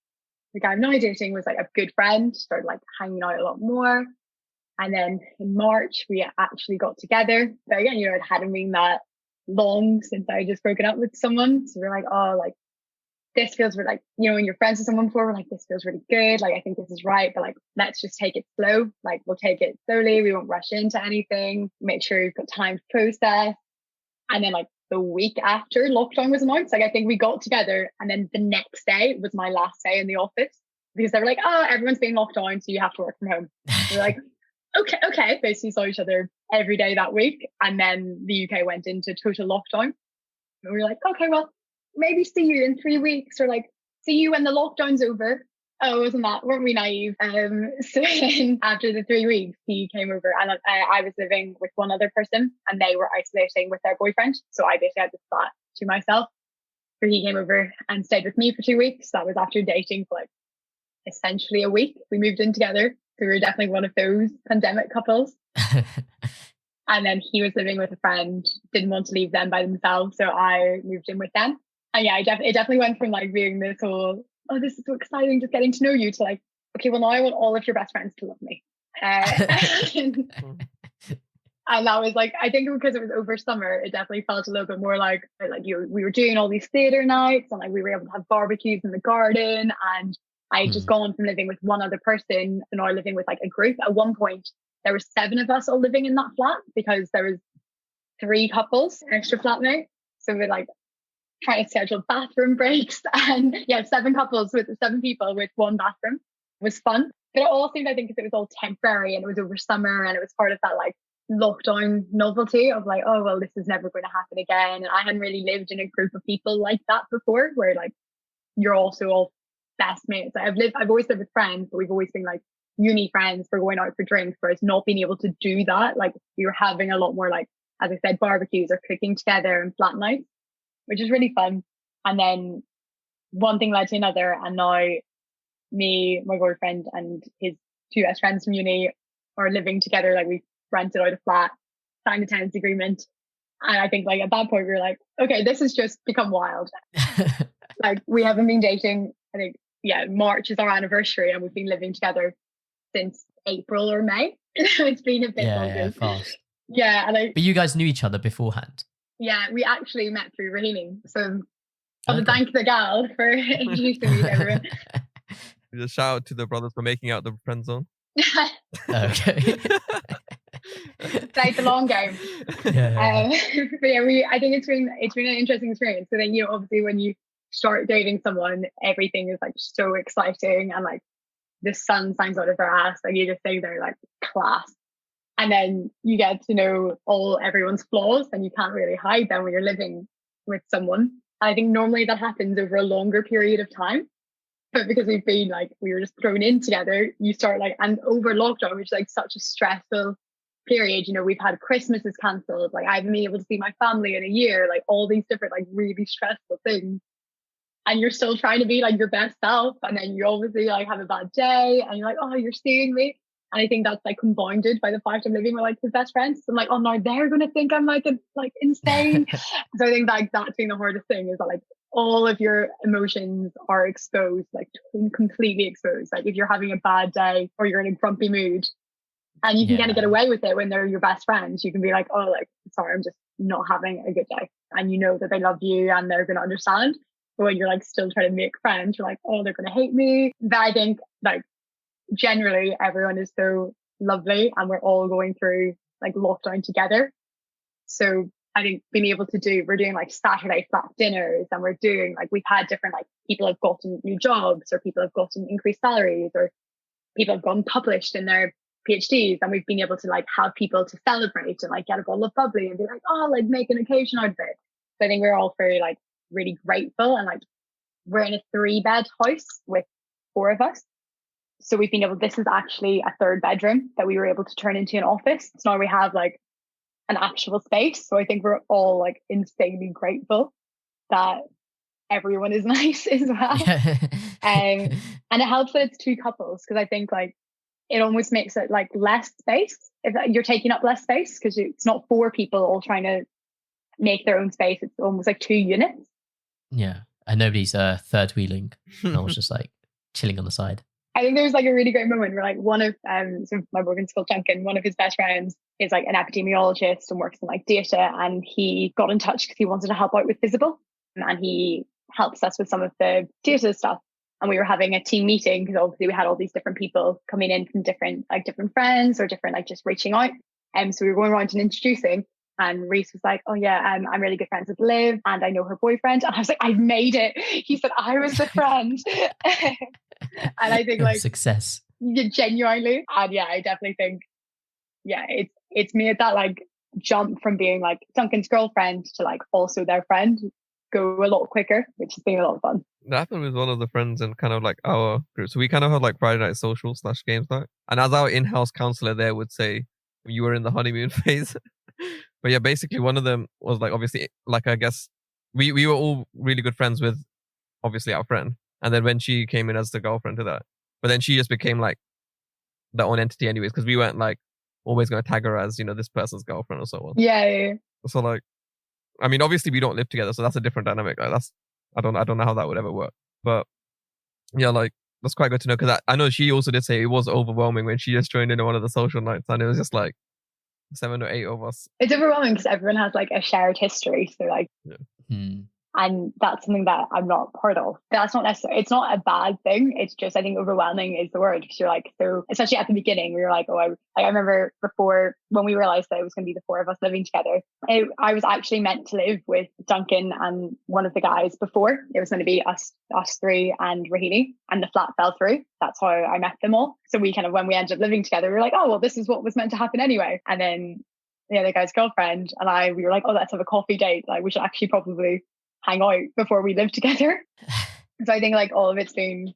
The guy I'm now dating was like a good friend, started like hanging out a lot more. And then in March, we actually got together. But again, it hadn't been that long since I just broken up with someone. So we're like, oh, like this feels like, when you're friends with someone before, we're like, this feels really good. Like, I think this is right. But like, let's just take it slow. Like, we'll take it slowly. We won't rush into anything. Make sure you've got time to process. And then like the week after lockdown was announced, like I think we got together and then the next day was my last day in the office because they were like, oh, everyone's being locked down, so you have to work from home. We're like, okay. Basically saw each other every day that week. And then the UK went into total lockdown. And we were like, okay, well, maybe see you in 3 weeks or like see you when the lockdown's over. Oh, weren't we naive? So then after the 3 weeks, he came over and I was living with one other person and they were isolating with their boyfriend. So I basically had the flat to myself. So he came over and stayed with me for 2 weeks. That was after dating for like essentially a week. We moved in together. So we were definitely one of those pandemic couples. And then he was living with a friend, didn't want to leave them by themselves. So I moved in with them. And yeah, it definitely went from like being this whole, oh, this is so exciting, just getting to know you, to like, okay, well, now I want all of your best friends to love me. And that was like, I think because it was over summer, it definitely felt a little bit more like we were doing all these theatre nights and like we were able to have barbecues in the garden. And I had just gone from living with one other person to now living with like a group. At one point, there were 7 of us all living in that flat because there was 3 couples, extra flatmate. So we're like trying to schedule bathroom breaks and 7 couples with 7 people with 1 bathroom. It was fun. But it all seemed, I think, because it was all temporary and it was over summer and it was part of that like lockdown novelty of like, oh, well, this is never going to happen again. And I hadn't really lived in a group of people like that before where like you're also all best mates. I've always lived with friends, but we've always been like uni friends for going out for drinks, whereas not being able to do that, like you're having a lot more like, as I said, barbecues or cooking together and flat nights, which is really fun. And then one thing led to another, and now me, my boyfriend, and his 2 best friends from uni are living together. Like we rented out a flat, signed a tenancy agreement, and I think like at that point we were like, okay, this has just become wild. Like we haven't been dating, I think, March is our anniversary, and we've been living together since April or May. It's been a bit longer. Yeah, fast. Yeah, and but you guys knew each other beforehand. Yeah, we actually met through Rahini. So on the thank the gal for introducing me to everyone. Just shout out to the brothers for making out the friend zone. Okay. Play the long game. But yeah, I think it's been an interesting experience. So then, obviously when you start dating someone, everything is like so exciting and like the sun shines out of their ass. Like you just think they're like class. And then you get to know everyone's flaws and you can't really hide them when you're living with someone. I think normally that happens over a longer period of time. But because we were just thrown in together, you start like, and over lockdown, which is like such a stressful period, we've had Christmases cancelled. Like I haven't been able to see my family in a year, like all these different, like really stressful things. And you're still trying to be like your best self. And then you obviously like have a bad day and you're like, oh, you're seeing me. And I think that's like compounded by the fact I'm living with like his best friends. So I'm like, oh no, they're going to think I'm like insane. So I think like that's been the hardest thing is that like all of your emotions are exposed, like completely exposed. Like if you're having a bad day or you're in a grumpy mood and you can kind of get away with it when they're your best friends, you can be like, oh, like, sorry, I'm just not having a good day. And you know that they love you and they're going to understand. But when you're like still trying to make friends, you're like, oh, they're going to hate me. But I think like generally everyone is so lovely and we're all going through like lockdown together. So I think being able to we're doing like Saturday flat dinners, and we're doing like, we've had different, like people have gotten new jobs, or people have gotten increased salaries, or people have gone published in their PhDs, and we've been able to like have people to celebrate and like get a bottle of bubbly and be like, oh, like make an occasion out of it. So I think we're all very like really grateful, and like we're in a 3-bed house with 4 of us. So we've been able, this is actually a 3rd bedroom that we were able to turn into an office. So now we have like an actual space. So I think we're all like insanely grateful that everyone is nice as well. And it helps that it's 2 couples, because I think like it almost makes it like less space if you're taking up less space, because it's not 4 people all trying to make their own space. It's almost like 2 units. Yeah. And nobody's third wheeling. No one's just like chilling on the side. I think there was like a really great moment where like one of so my boyfriend's called Duncan, one of his best friends is like an epidemiologist and works in like data, and he got in touch because he wanted to help out with Visible, and he helps us with some of the data stuff. And we were having a team meeting because obviously we had all these different people coming in from different friends, or different like just reaching out. And so we were going around and introducing. And Reese was like, oh yeah, I'm really good friends with Liv, and I know her boyfriend. And I was like, I've made it. He said I was the friend. And I think like success. Genuinely. And yeah, I definitely think, yeah, it's made that like jump from being like Duncan's girlfriend to like also their friend go a lot quicker, which has been a lot of fun. That happened with one of the friends in kind of like our group. So we kind of had like Friday night social / games night. And as our in-house counselor there would say, you were in the honeymoon phase. But yeah, basically one of them was like, obviously, like, I guess we were all really good friends with obviously our friend. And then when she came in as the girlfriend to that, but then she just became like their own entity anyways, because we weren't like always going to tag her as, you know, this person's girlfriend or so on. Yeah. So like, I mean, obviously we don't live together, so that's a different dynamic. Like I don't know how that would ever work. But yeah, like that's quite good to know, because I know she also did say it was overwhelming when she just joined into one of the social nights, and it was just like 7 or 8 of us. It's overwhelming because everyone has like a shared history. So like, and that's something that I'm not part of. That's not necessarily, it's not a bad thing. It's just, I think overwhelming is the word, because you're like, so especially at the beginning, we were like, oh, I remember before when we realized that it was going to be the 4 of us living together, I was actually meant to live with Duncan and one of the guys before. It was going to be us 3 and Rahini, and the flat fell through. That's how I met them all. So we kind of, when we ended up living together, we were like, oh, well, this is what was meant to happen anyway. And then the other guy's girlfriend and we were like, oh, let's have a coffee date. Like, we should actually probably hang out before we live together. So I think like all of it's been,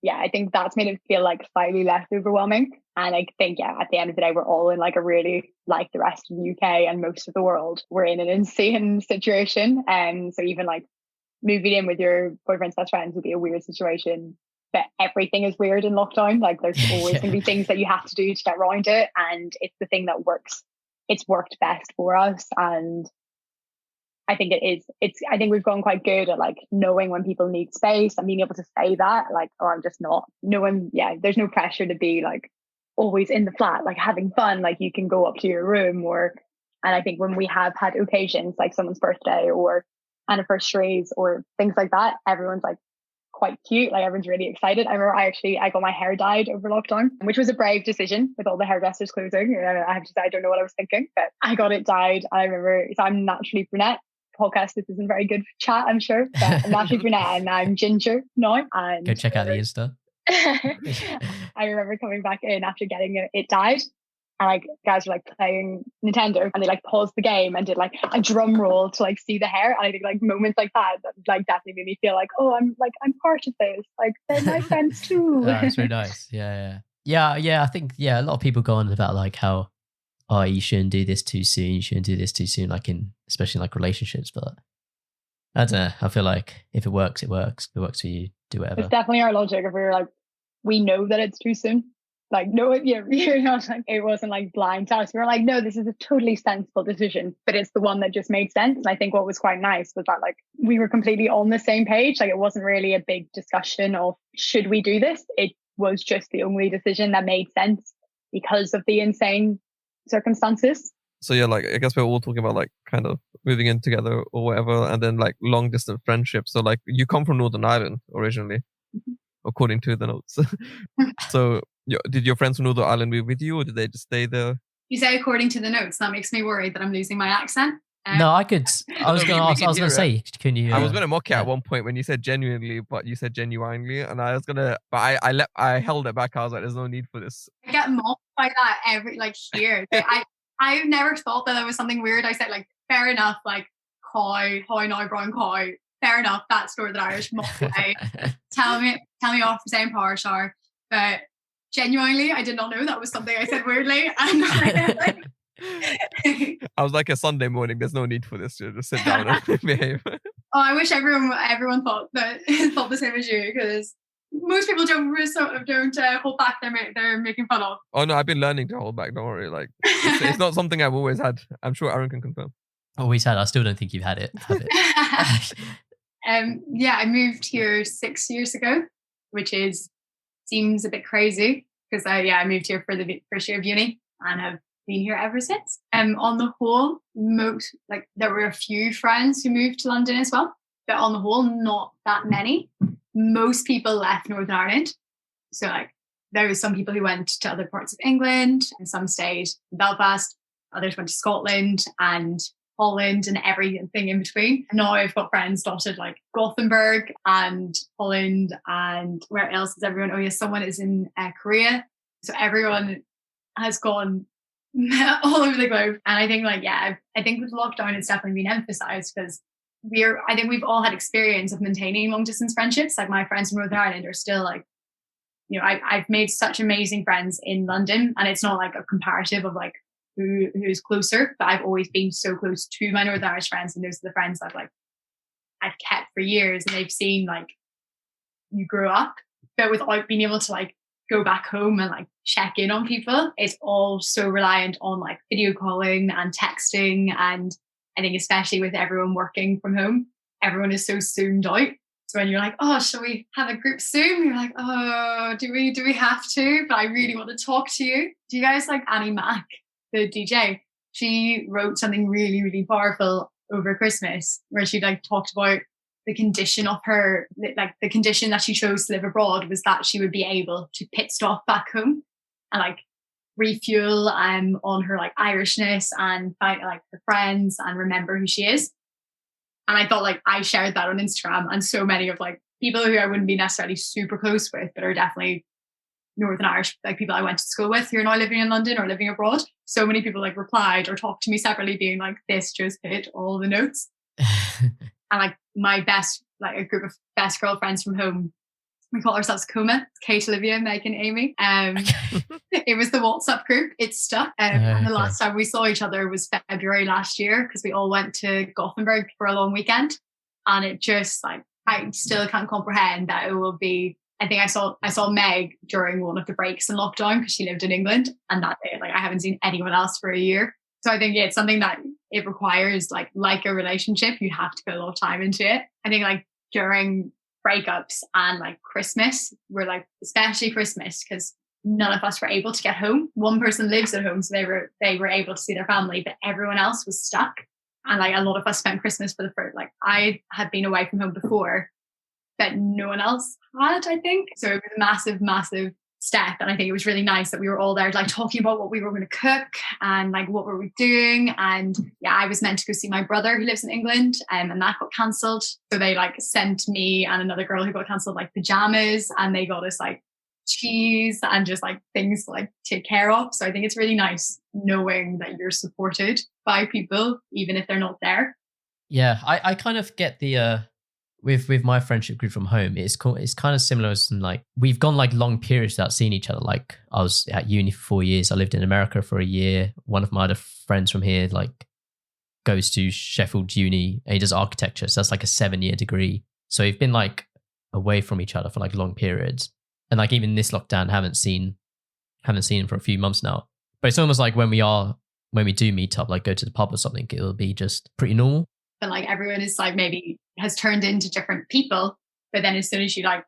yeah, I think that's made it feel like slightly less overwhelming. And I think, yeah, at the end of the day, we're all in like a really, like the rest of the UK and most of the world, we're in an insane situation. And so even like moving in with your boyfriend's best friends would be a weird situation. But everything is weird in lockdown. Like there's always going to be things that you have to do to get around it. And it's the thing that works. It's worked best for us. And I think I think we've gone quite good at like knowing when people need space and being able to say that, like, or I'm just not. No one, yeah, there's no pressure to be like always in the flat, like having fun, like you can go up to your room and I think when we have had occasions like someone's birthday or anniversaries or things like that, everyone's like quite cute. Like everyone's really excited. I remember I got my hair dyed over lockdown, which was a brave decision with all the hairdressers closing. I have to say, I don't know what I was thinking, but I got it dyed. I remember, so I'm naturally brunette. Podcast, this isn't very good chat, I'm sure, but I'm naturally brunette and I'm ginger now. And go check out the Insta. I remember coming back in after getting it dyed, and like guys were like playing Nintendo and they like paused the game and did like a drum roll to like see the hair. And I think like moments like that like definitely made me feel like, oh, I'm part of this, like they're my friends too. That's really nice. Yeah. I think a lot of people go on about like how, oh, you shouldn't do this too soon, you shouldn't do this too soon, like especially like relationships. But I don't know, I feel like if it works, it works. If it works for you, do whatever. It's definitely our logic. If we were like, we know that it's too soon. Like, no, yeah, you know, like it wasn't like blind to us. We were like, no, this is a totally sensible decision, but it's the one that just made sense. And I think what was quite nice was that like we were completely on the same page. Like it wasn't really a big discussion of should we do this? It was just the only decision that made sense because of the insane circumstances. So yeah, like I guess we're all talking about like kind of moving in together or whatever, and then like long distance friendships. So like you come from Northern Ireland originally, according to the notes. So did your friends from Northern Ireland move with you, or did they just stay there? You say according to the notes. That makes me worried that I'm losing my accent. No, I was going to ask. I was going to say, can you? I was going to mock it at one point when you said genuinely, but you said genuinely, and I was gonna, but I held it back. I was like, "There's no need for this." I get mocked by that every here. I've never thought that was something weird. I said like, fair enough, like cow, how now brown cow. Fair enough, that's Northern Irish. Away. Tell me off for saying power shower, but genuinely, I did not know that was something I said weirdly, and. I was like, a Sunday morning, there's no need for this. Just sit down and behave. Oh, I wish everyone thought the same as you, because most people don't hold back they're making fun of. Oh no, I've been learning to hold back. Don't worry. Like it's not something I've always had. I'm sure Aaron can confirm. Always had. I still don't think you've had it. I moved here 6 years ago, which seems a bit crazy because I moved here for the first year of uni and have been here ever since. On the whole, there were a few friends who moved to London as well, but on the whole, not that many. Most people left Northern Ireland. So like there was some people who went to other parts of England, and some stayed in Belfast, others went to Scotland and Holland and everything in between. And now I've got friends dotted like Gothenburg and Holland, and where else is everyone? Oh yes, someone is in Korea. So everyone has gone all over the globe. And I think I think with lockdown it's definitely been emphasized because I think we've all had experience of maintaining long distance friendships. Like my friends from Northern Ireland are still like, I've made such amazing friends in London, and it's not like a comparative of like who's closer, but I've always been so close to my Northern Irish friends, and those are the friends I've kept for years, and they've seen like you grow up, but without being able to like go back home and like check in on people. It's all so reliant on like video calling and texting, and I think especially with everyone working from home, everyone is so zoomed out. So when you're like, oh, shall we have a group Zoom? You're like, oh, do we have to? But I really want to talk to you. Do you guys like Annie Mac, the DJ? She wrote something really, really powerful over Christmas where she like talked about the condition of her, like the condition that she chose to live abroad was that she would be able to pit stop back home and like refuel on her like Irishness and find like her friends and remember who she is. And I thought like I shared that on Instagram, and so many of like people who I wouldn't be necessarily super close with, but are definitely Northern Irish, like people I went to school with who are now living in London or living abroad. So many people like replied or talked to me separately being like, this just hit all the notes. And like my best, like a group of best girlfriends from home, we call ourselves Coma, Kate, Olivia, Megan, Amy. It was the WhatsApp group. It stuck. And the last time we saw each other was February last year because we all went to Gothenburg for a long weekend. And it just like, I still can't comprehend that it will be, I think I saw Meg during one of the breaks in lockdown because she lived in England, and that day, like I haven't seen anyone else for a year. So I think it's something that it requires like a relationship. You have to put a lot of time into it. I think like during breakups and like Christmas, we're like, especially Christmas, because none of us were able to get home. One person lives at home, so they were able to see their family, but everyone else was stuck. And like a lot of us spent Christmas for the first, like I had been away from home before, but no one else had, I think. So it was a massive, massive step. And I think it was really nice that we were all there like talking about what we were going to cook and like what were we doing. And yeah, I was meant to go see my brother who lives in England, and that got cancelled. So they like sent me and another girl who got cancelled like pajamas, and they got us like cheese and just like things to like take care of. So I think it's really nice knowing that you're supported by people, even if they're not there. Yeah, I kind of get the with my friendship group from home, it's kind of similar as like we've gone like long periods without seeing each other. Like I was at uni for 4 years. I lived in America for a year. One of my other friends from here like goes to Sheffield Uni and he does architecture. So that's like a 7-year degree. So we've been like away from each other for like long periods. And like even this lockdown, haven't seen him for a few months now. But it's almost like when we do meet up, like go to the pub or something, it'll be just pretty normal. But like everyone is like maybe has turned into different people, but then as soon as you like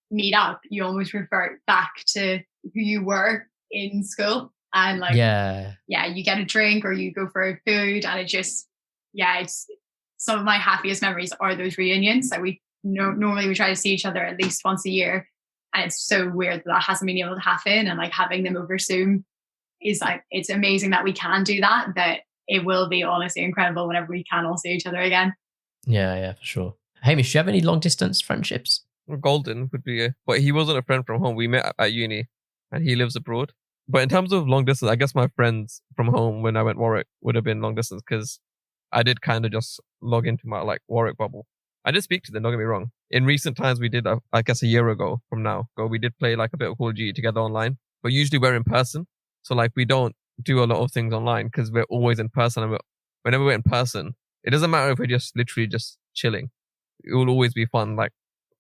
meet up, you almost revert back to who you were in school. And like you get a drink or you go for food, and it just it's some of my happiest memories are those reunions. Like normally we try to see each other at least once a year, and it's so weird that hasn't been able to happen. And like having them over Zoom is like, it's amazing that we can do that, that it will be honestly incredible whenever we can all see each other again. Yeah, for sure. Hamish, do you have any long distance friendships? Golden would be, but he wasn't a friend from home. We met at uni and he lives abroad. But in terms of long distance, I guess my friends from home when I went Warwick would have been long distance because I did kind of just log into my like Warwick bubble. I did speak to them, don't get me wrong. In recent times, we did, I guess a year ago from now, we did play like a bit of Call of Duty together online. But usually we're in person. So like we don't do a lot of things online because we're always in person. And whenever we're in person, it doesn't matter if we're just literally just chilling. It will always be fun. Like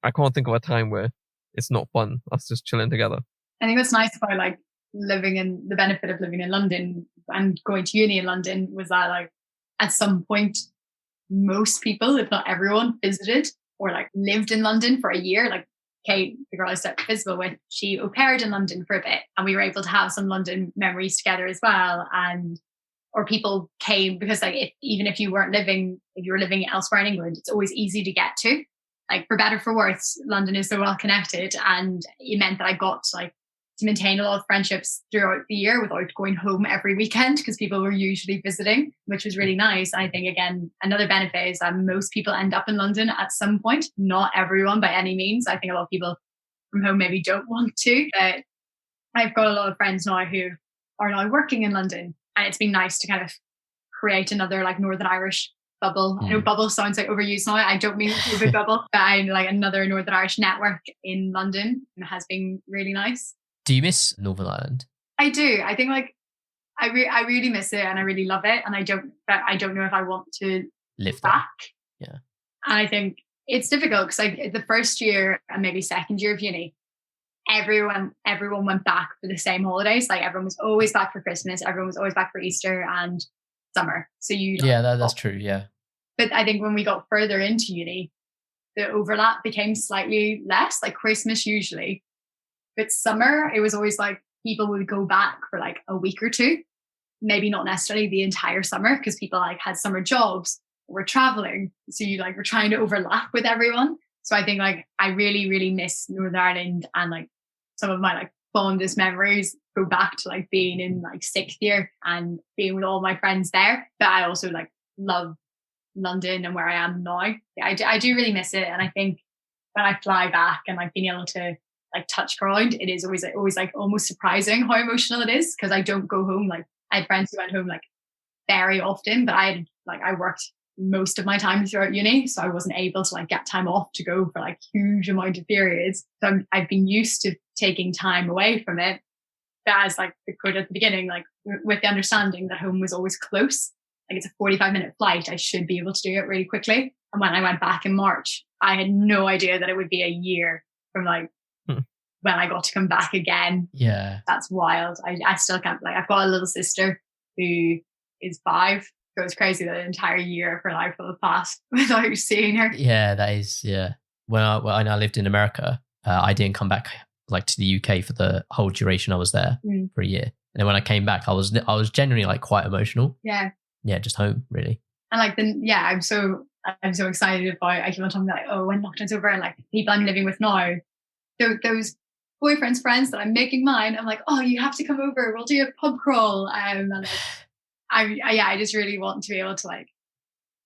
I can't think of a time where it's not fun, us just chilling together. I think what's nice about like the benefit of living in London and going to uni in London was that like at some point, most people, if not everyone, visited or like lived in London for a year. Like Kate, the girl I started physical with, she au paired in London for a bit, and we were able to have some London memories together as well. Or people came because like even if you were living elsewhere in England, it's always easy to get to. Like for better for worse, London is so well connected, and it meant that I got to maintain a lot of friendships throughout the year without going home every weekend because people were usually visiting, which was really nice. I think, again, another benefit is that most people end up in London at some point. Not everyone by any means. I think a lot of people from home maybe don't want to. But I've got a lot of friends now who are now working in London, and it's been nice to kind of create another like Northern Irish bubble. I know bubble sounds like overused now. I don't mean COVID bubble, but I like another Northern Irish network in London, and it has been really nice. Do you miss Northern Ireland? I do. I think like I really miss it and I really love it, and I don't know if I want to live back. Yeah, and I think it's difficult because like the first year and maybe second year of uni, everyone went back for the same holidays. Like everyone was always back for Christmas, everyone was always back for Easter and summer. So that's true. Yeah, but I think when we got further into uni, the overlap became slightly less. Like Christmas usually. But summer, it was always like people would go back for like a week or two, maybe not necessarily the entire summer because people like had summer jobs or were traveling. So you like were trying to overlap with everyone. So I think like I really, really miss Northern Ireland, and like some of my like fondest memories go back to like being in like 6th year and being with all my friends there. But I also like love London and where I am now. I do really miss it. And I think when I fly back and like being able to like touch ground, it is always like almost surprising how emotional it is because I don't go home. Like I had friends who went home like very often, but I worked most of my time throughout uni, so I wasn't able to like get time off to go for like huge amount of periods. So I've been used to taking time away from it, but as like the quote at the beginning, like with the understanding that home was always close, like it's a 45-minute flight, I should be able to do it really quickly. And when I went back in March, I had no idea that it would be a year from like when I got to come back again. Yeah, that's wild. I still can't, like I've got a little sister who is 5. So it's crazy that an entire year of her life will have passed without seeing her. Yeah, that is, yeah. When I lived in America, I didn't come back like to the UK for the whole duration I was there for a year. And then when I came back, I was genuinely like quite emotional. Yeah. Yeah, just home really. And like I'm so excited about, I keep on talking like, oh, when lockdown's over and like people I'm living with now, those boyfriend's friends that I'm making mine, I'm like, oh, you have to come over, we'll do a pub crawl. And like, I just really want to be able to like,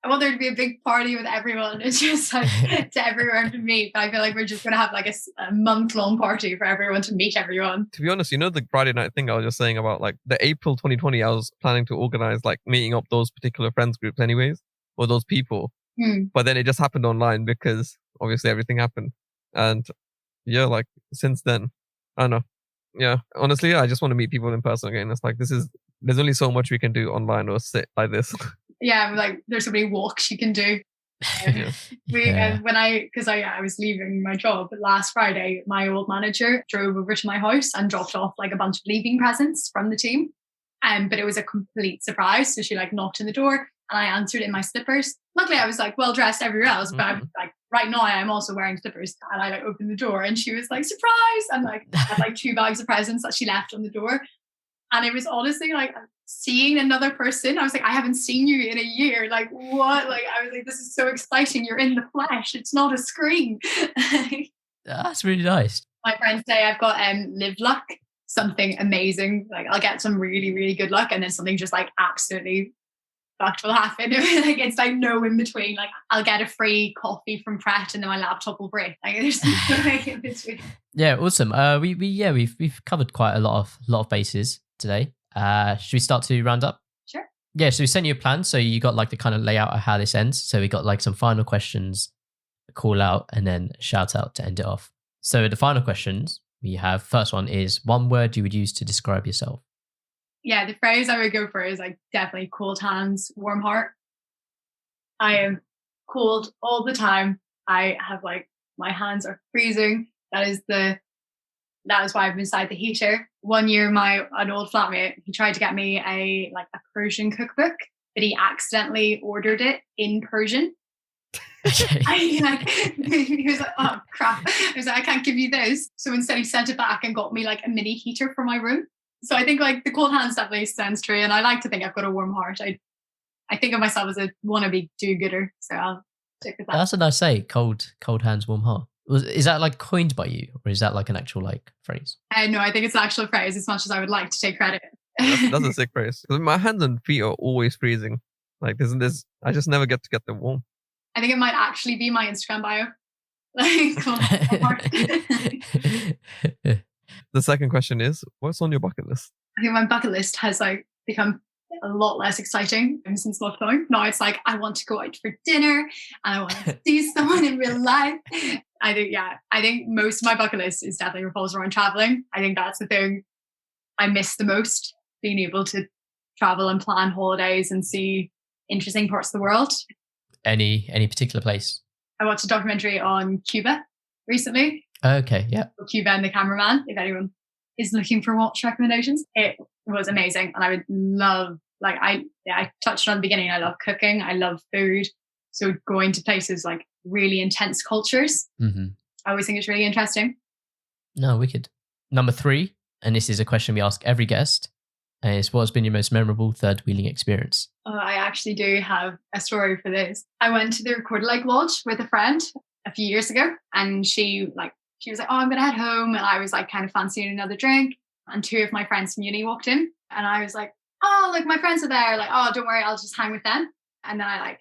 I want there to be a big party with everyone. It's just like to everyone to meet. But I feel like we're just going to have like a month-long party for everyone to meet everyone. To be honest, you know, the Friday night thing I was just saying about like the April 2020, I was planning to organize like meeting up those particular friends groups anyways, or those people. But then it just happened online because obviously everything happened. And yeah, like since then, I don't know. Yeah, honestly, I just want to meet people in person again. It's like, there's only so much we can do online or sit like this. Yeah, like there's so many walks you can do. When I was leaving my job last Friday, my old manager drove over to my house and dropped off like a bunch of leaving presents from the team. But it was a complete surprise. So she like knocked on the door and I answered in my slippers. Luckily, I was like well dressed everywhere else, but I'm like right now I'm also wearing slippers. And I like opened the door and she was like, surprise! And like had like 2 bags of presents that she left on the door. And it was honestly like seeing another person. I was like, I haven't seen you in a year. Like, what? Like, I was like, this is so exciting. You're in the flesh. It's not a screen. That's really nice. My friends say I've got live luck. something amazing. Like I'll get some really, really good luck, and then something just like absolutely fucked will happen. Like it's like no in between. Like I'll get a free coffee from Pret, and then my laptop will break. Like there's nothing in between. Yeah, awesome. We've covered quite a lot of bases today. Should we start to round up? Sure. Yeah, so we sent you a plan. So you got like the kind of layout of how this ends. So we got like some final questions, a call out, and then a shout out to end it off. So the final questions we have, first one is one word you would use to describe yourself. Yeah, the phrase I would go for is like definitely cold hands, warm heart. I am cold all the time. I have like, my hands are freezing. That is why I'm inside the heater. One year, an old flatmate, he tried to get me a Persian cookbook, but he accidentally ordered it in Persian. Okay. He was like, oh crap. I was like, I can't give you this. So instead he sent it back and got me like a mini heater for my room. So I think like the cold hands definitely stands true. And I like to think I've got a warm heart. I think of myself as a wannabe do-gooder. So I'll stick with that. That's a nice say. Cold hands, warm heart. Is that like coined by you, or is that like an actual like phrase? No, I think it's an actual phrase, as much as I would like to take credit. That's a sick phrase. My hands and feet are always freezing. Like I just never get them warm. I think it might actually be my Instagram bio. The second question is, what's on your bucket list? I think my bucket list has like become a lot less exciting since lockdown. Now it's like, I want to go out for dinner and I want to see someone in real life. I think most of my bucket list is definitely revolves around traveling. I think that's the thing I miss the most, being able to travel and plan holidays and see interesting parts of the world. Any particular place? I watched a documentary on Cuba recently. Okay, yeah. Cuba and the Cameraman, if anyone is looking for watch recommendations. It was amazing. And I would love, I touched on the beginning, I love cooking, I love food. So going to places like really intense cultures, I always think it's really interesting. No, wicked. Number 3, and this is a question we ask every guest, is what's been your most memorable third wheeling experience? I actually do have a story for this. I went to the Record Lake Lodge with a friend a few years ago, and she was like, oh, I'm going to head home. And I was like kind of fancying another drink. And 2 of my friends from uni walked in, and I was like, oh, like my friends are there. Like, oh, don't worry, I'll just hang with them. And then I like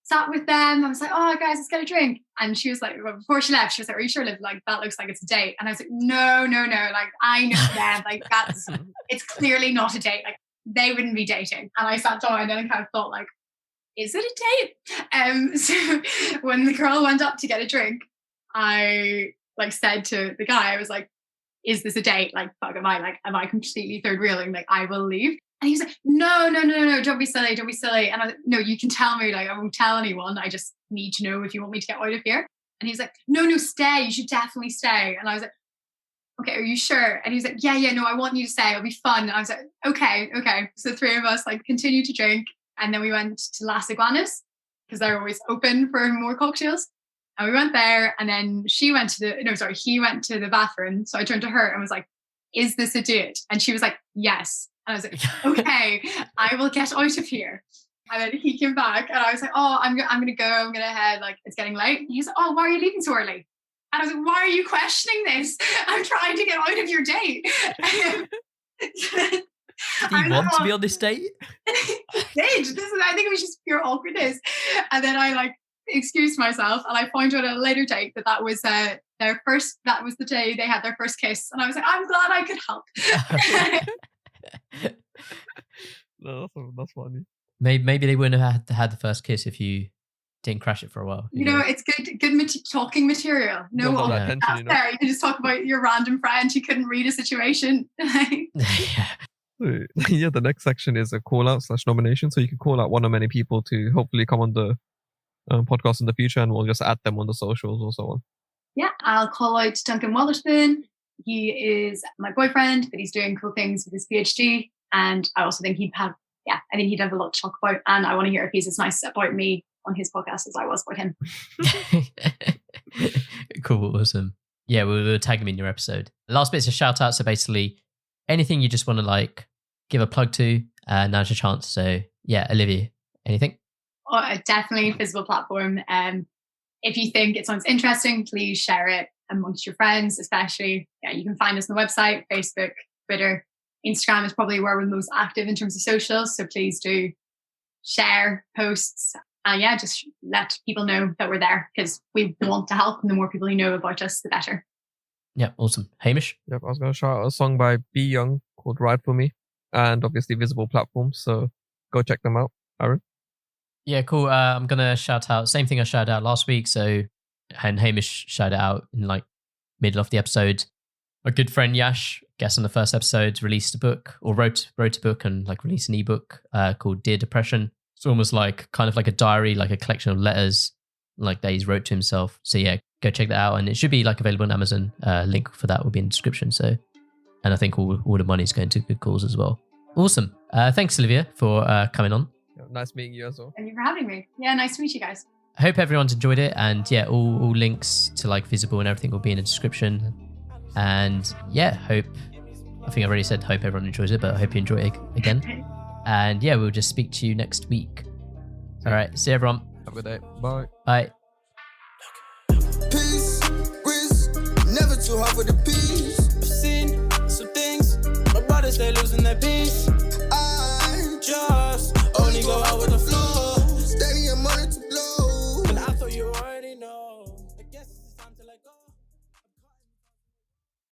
sat with them. I was like, oh, guys, let's get a drink. And she was like, well, before she left, she was like, are you sure, Liv? Like, that looks like it's a date. And I was like, no. Like, I know them. Like, it's clearly not a date. Like, they wouldn't be dating. And I sat down and then I kind of thought, like, is it a date? So when the girl went up to get a drink, I like said to the guy, I was like, is this a date? Like, fuck, am I completely third wheeling? Like, I will leave. And he was like, no, don't be silly. And I was like, no, you can tell me, like, I won't tell anyone. I just need to know if you want me to get out of here. And he's like, no, stay. You should definitely stay. And I was like, okay, are you sure? And he's like, yeah, no, I want you to stay. It'll be fun. And I was like, okay. So the 3 of us like continued to drink. And then we went to Las Iguanas because they're always open for more cocktails. And we went there, and then he went to the bathroom. So I turned to her and was like, is this a date? And she was like, yes. And I was like, okay, I will get out of here. And then he came back and I was like, oh, I'm going to go. I'm going to head. Like, it's getting late. And he's like, oh, why are you leaving so early? And I was like, why are you questioning this? I'm trying to get out of your date. Do you want to be on this date? I think it was just pure awkwardness. And then I like excused myself, and I found out at a later date that was that was the day they had their first kiss. And I was like, I'm glad I could help. No, that's funny. Maybe they wouldn't have had the first kiss if you didn't crash it for a while. You know, it's good talking material. No, that's fair. You can just talk about your random friend who couldn't read a situation. Yeah, the next section is a call out / nomination. So you can call out one or many people to hopefully come on the podcast in the future, and we'll just add them on the socials or so on. Yeah, I'll call out Duncan Watherspoon. He is my boyfriend, but he's doing cool things with his PhD. And I also think he'd have a lot to talk about. And I want to hear if he's as nice about me on his podcast as I was about him. Cool, awesome. Yeah, we'll tag him in your episode. Last bit's a shout out. So basically, anything you just want to like give a plug to, now's your chance. So yeah, Olivia, anything? Oh, definitely visible platform. If you think it sounds interesting, please share it amongst your friends, especially. Yeah, you can find us on the website, Facebook, Twitter. Instagram is probably where we're most active in terms of socials. So please do share posts. Just let people know that we're there, because we want to help, and the more people who know about us, the better. Yeah, awesome. Hamish? Yep, I was going to shout out a song by Be Young called Ride For Me, and obviously visible platforms, so go check them out. Aaron? Yeah, cool. I'm going to shout out, same thing I shouted out last week, and Hamish shouted out in like middle of the episode. A good friend, Yash, guest on the first episode, released a book, or wrote a book and like released an ebook called Dear Depression. It's almost like kind of like a diary, like a collection of letters like that he's wrote to himself. So yeah, go check that out. And it should be like available on Amazon. Link for that will be in the description. So, and I think all the money is going to good cause as well. Awesome. Thanks, Olivia, for coming on. Yeah, nice meeting you as well. Thank you for having me. Yeah, nice to meet you guys. I hope everyone's enjoyed it. And yeah, all links to like visible and everything will be in the description. And yeah, I think I already said hope everyone enjoys it, but I hope you enjoy it again. And yeah, we'll just speak to you next week. All right. See you, everyone. Have a good day. Bye. Bye. Peace, risk, never too hard for the peace. I've seen some things, my brothers, they losing their peace.